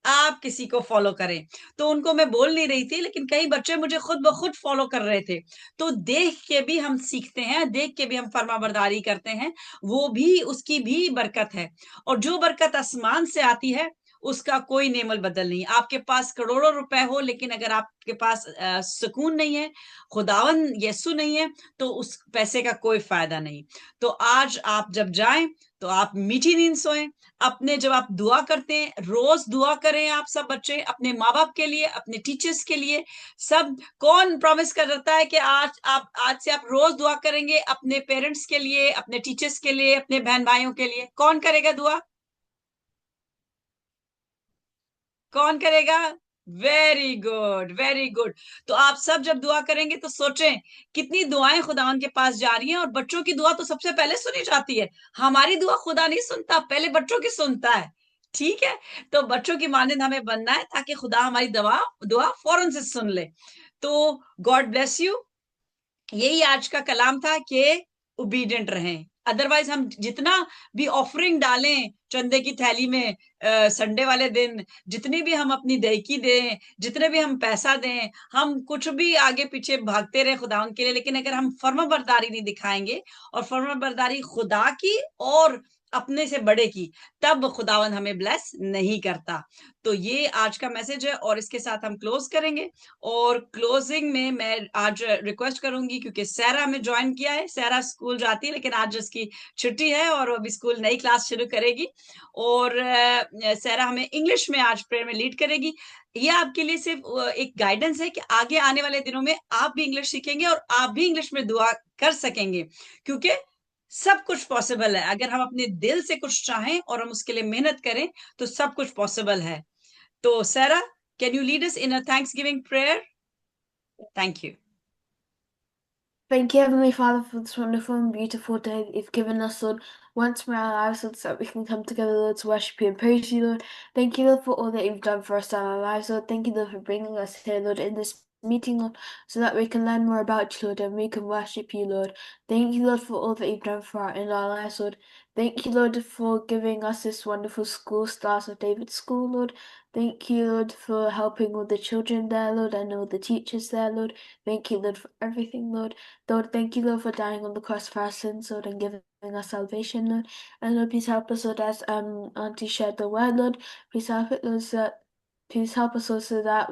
आप किसी को फॉलो करें। तो उनको मैं बोल नहीं रही थी, लेकिन कई बच्चे मुझे खुद ब खुद फॉलो कर रहे थे। तो देख के भी हम सीखते हैं, देख के भी हम फर्माबरदारी करते हैं, वो भी, उसकी भी बरकत है। और जो बरकत आसमान से आती है उसका कोई नेमल बदल नहीं। आपके पास करोड़ों रुपए हो, लेकिन अगर आपके पास सुकून नहीं है, खुदावन यीशु नहीं है, तो उस पैसे का कोई फायदा नहीं। तो आज आप जब जाएं तो आप मीठी नींद सोएं। अपने जब आप दुआ करते हैं, रोज दुआ करें आप सब बच्चे, अपने माँ बाप के लिए, अपने टीचर्स के लिए। सब कौन प्रॉमिस करता है कि आज से आप रोज दुआ करेंगे अपने पेरेंट्स के लिए, अपने टीचर्स के लिए, अपने बहन भाइयों के लिए? कौन करेगा दुआ? कौन करेगा? Very good, very good. तो आप सब जब दुआ करेंगे तो सोचें कितनी दुआएं खुदा के पास जा रही हैं, और बच्चों की दुआ तो सबसे पहले सुनी जाती है। हमारी दुआ खुदा नहीं सुनता, पहले बच्चों की सुनता है। ठीक है, तो बच्चों की मानंद हमें बनना है ताकि खुदा हमारी दुआ फौरन से सुन ले। तो गॉड ब्लेस यू। यही आज का कलाम था कि ओबीडिएंट रहें। अदरवाइज हम जितना भी ऑफरिंग डालें चंदे की थैली में संडे वाले दिन, जितनी भी हम अपनी दहीकी दें, जितने भी हम पैसा दें, हम कुछ भी आगे पीछे भागते रहे खुदा के लिए, लेकिन अगर हम फर्माबरदारी नहीं दिखाएंगे, और फर्माबरदारी खुदा की और अपने से बड़े की, तब खुदावन हमें ब्लेस नहीं करता। तो ये आज का मैसेज है, और इसके साथ हम क्लोज करेंगे। और क्लोजिंग में मैं आज रिक्वेस्ट करूंगी, क्योंकि सैरा हमें ज्वाइन किया है। सैरा स्कूल जाती है, लेकिन आज उसकी छुट्टी है और वो अभी स्कूल नई क्लास शुरू करेगी। और सैरा हमें इंग्लिश में आज प्रेयर में लीड करेगी। ये आपके लिए सिर्फ एक गाइडेंस है कि आगे आने वाले दिनों में आप भी इंग्लिश सीखेंगे और आप भी इंग्लिश में दुआ कर सकेंगे, क्योंकि सब कुछ पॉसिबल है। अगर हम अपने दिल से कुछ चाहें और हम उसके लिए मेहनत करें तो सब कुछ पॉसिबल है। तो सैरा, can you lead us in a Thanksgiving prayer? Thank you. Thank you, Heavenly Father, for this wonderful and beautiful day that you've given us, Lord. Once more in our lives, Lord, so that we can come together, Lord, to worship you and praise you, Lord. Thank you, Lord, for all that you've done for us in our lives, Lord. Thank you, Lord, for bringing us here, Lord, in this meeting, Lord, so that we can learn more about you, Lord, and we can worship you, Lord. Thank you, Lord, for all that you've done for in our lives, Lord. Thank you, Lord, for giving us this wonderful school, Stars of David School, Lord. Thank you, Lord, for helping all the children there, Lord, and all the teachers there, Lord. Thank you, Lord, for everything, Lord. Lord, thank you, Lord, for dying on the cross for our sins, Lord, and giving us salvation, Lord. And Lord, please help us, Lord, as Auntie shared the word, Lord. Please help it, Lord, please help us also that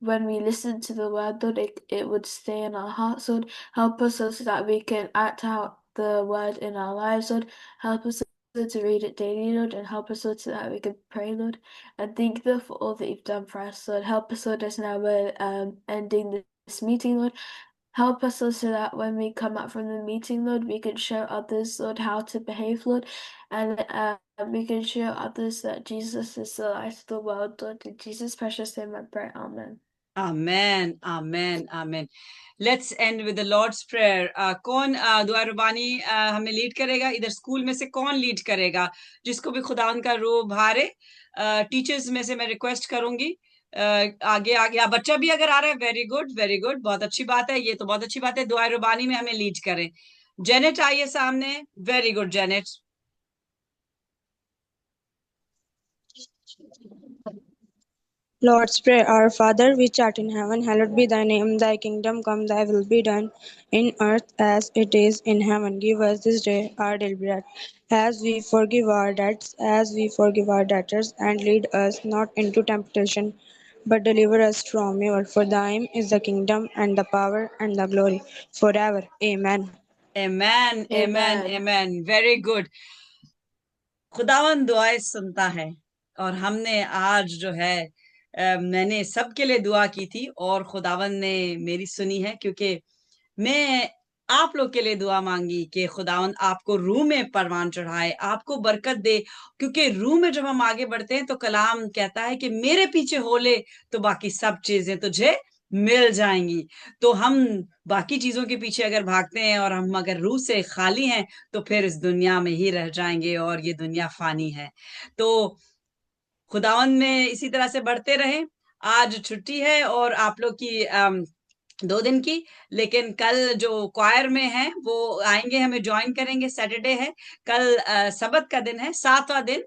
when we listen to the word, Lord, it would stay in our hearts, Lord. Help us so that we can act out the word in our lives, Lord. Help us to read it daily, Lord, and help us, Lord, so that we can pray, Lord. And thank you, Lord, for all that you've done for us, Lord. Help us, Lord, as now we're ending this meeting, Lord. Help us, Lord, so that when we come out from the meeting, Lord, we can show others, Lord, how to behave, Lord, and we can show others that Jesus is the light of the world, Lord. In Jesus' precious name I pray, Amen. Amen, amen, amen. Let's end with the Lord's Prayer. कौन दुआ रुबानी हमें lead करेगा? इधर school में से कौन lead करेगा? जिसको भी खुदा उनका रूह भारे, टीचर्स में से मैं रिक्वेस्ट करूंगी आगे आगे। बच्चा भी अगर आ रहा है, वेरी गुड, वेरी गुड, बहुत अच्छी बात है। ये तो बहुत अच्छी बात है, दुआ रुबानी में हमें लीड करें। जेनेट आइए सामने। Very good Janet. Lord's Prayer. Our Father, which art in heaven, hallowed be thy name. Thy kingdom come, thy will be done, in earth as it is in heaven. Give us this day our daily bread, as we forgive our debts, as we forgive our debtors, and lead us not into temptation, but deliver us from evil. For thine is the kingdom, and the power, and the glory, forever. Amen. Amen, amen, amen. Very good. खुदावन दुआएं सुनता है, और हमने आज जो है मैंने सबके लिए दुआ की थी, और खुदावन ने मेरी सुनी है, क्योंकि मैं आप लोग के लिए दुआ मांगी कि खुदावन आपको रूह में परवान चढ़ाए, आपको बरकत दे। क्योंकि रूह में जब हम आगे बढ़ते हैं तो कलाम कहता है कि मेरे पीछे हो ले तो बाकी सब चीजें तुझे मिल जाएंगी। तो हम बाकी चीजों के पीछे अगर भागते हैं और हम अगर रूह से खाली हैं तो फिर इस दुनिया में ही रह जाएंगे, और ये दुनिया फानी है। तो खुदावन में इसी तरह से बढ़ते रहें। आज छुट्टी है और आप लोग की 2 दिन की, लेकिन कल जो क्वायर में है वो आएंगे, हमें ज्वाइन करेंगे। सैटरडे है कल, सबत का दिन है, 7वां दिन,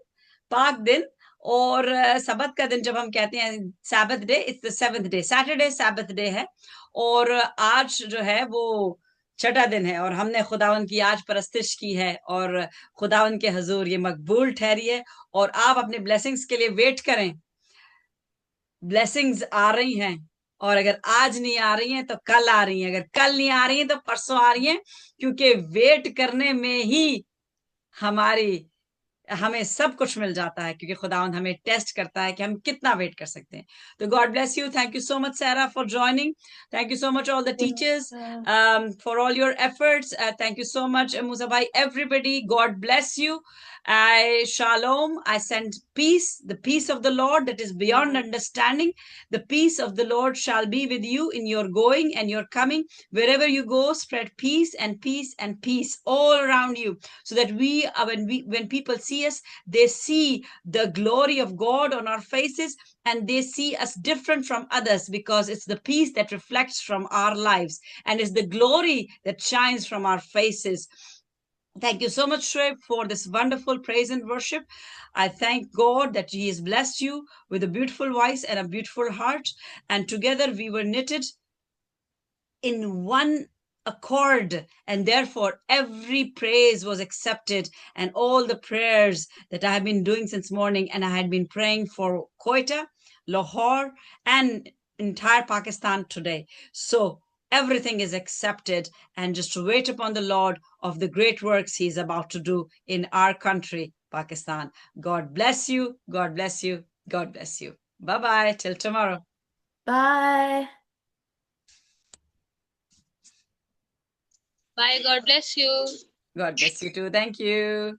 पाक दिन। और सबत का दिन जब हम कहते हैं Sabbath day, it's the 7th day, Saturday Sabbath day है। और आज जो है वो छठा दिन है और हमने खुदावन की आज परस्तिश की है और खुदावन के हजूर ये मकबूल ठहरी है। और आप अपने ब्लेसिंग्स के लिए वेट करें। ब्लेसिंग्स आ रही हैं और अगर आज नहीं आ रही हैं तो कल आ रही हैं, अगर कल नहीं आ रही हैं तो परसों आ रही हैं, क्योंकि वेट करने में ही हमें सब कुछ मिल जाता है, क्योंकि खुदावंद हमें टेस्ट करता है कि हम कितना वेट कर सकते हैं। तो God bless you. Thank you so much Sarah for joining. Thank you so much all the teachers for all your efforts. Thank you so much Musa bhai, everybody. God bless you. Shalom. I send peace, the peace of the Lord that is beyond understanding. The peace of the Lord shall be with you in your going and your coming. Wherever you go, spread peace and peace and peace all around you, so that when people see us, they see the glory of God on our faces, and they see us different from others, because it's the peace that reflects from our lives, and it's the glory that shines from our faces. Thank you so much, Shrev, for this wonderful praise and worship. I thank God that He has blessed you with a beautiful voice and a beautiful heart. And together we were knitted in one accord, and therefore every praise was accepted, and all the prayers that I have been doing since morning, and I had been praying for Quetta, Lahore, and entire Pakistan today. So everything is accepted, and just to wait upon the Lord of the great works He is about to do in our country, Pakistan. God bless you. God bless you. God bless you. Bye-bye till tomorrow. Bye. Bye. God bless you. God bless you too. Thank you.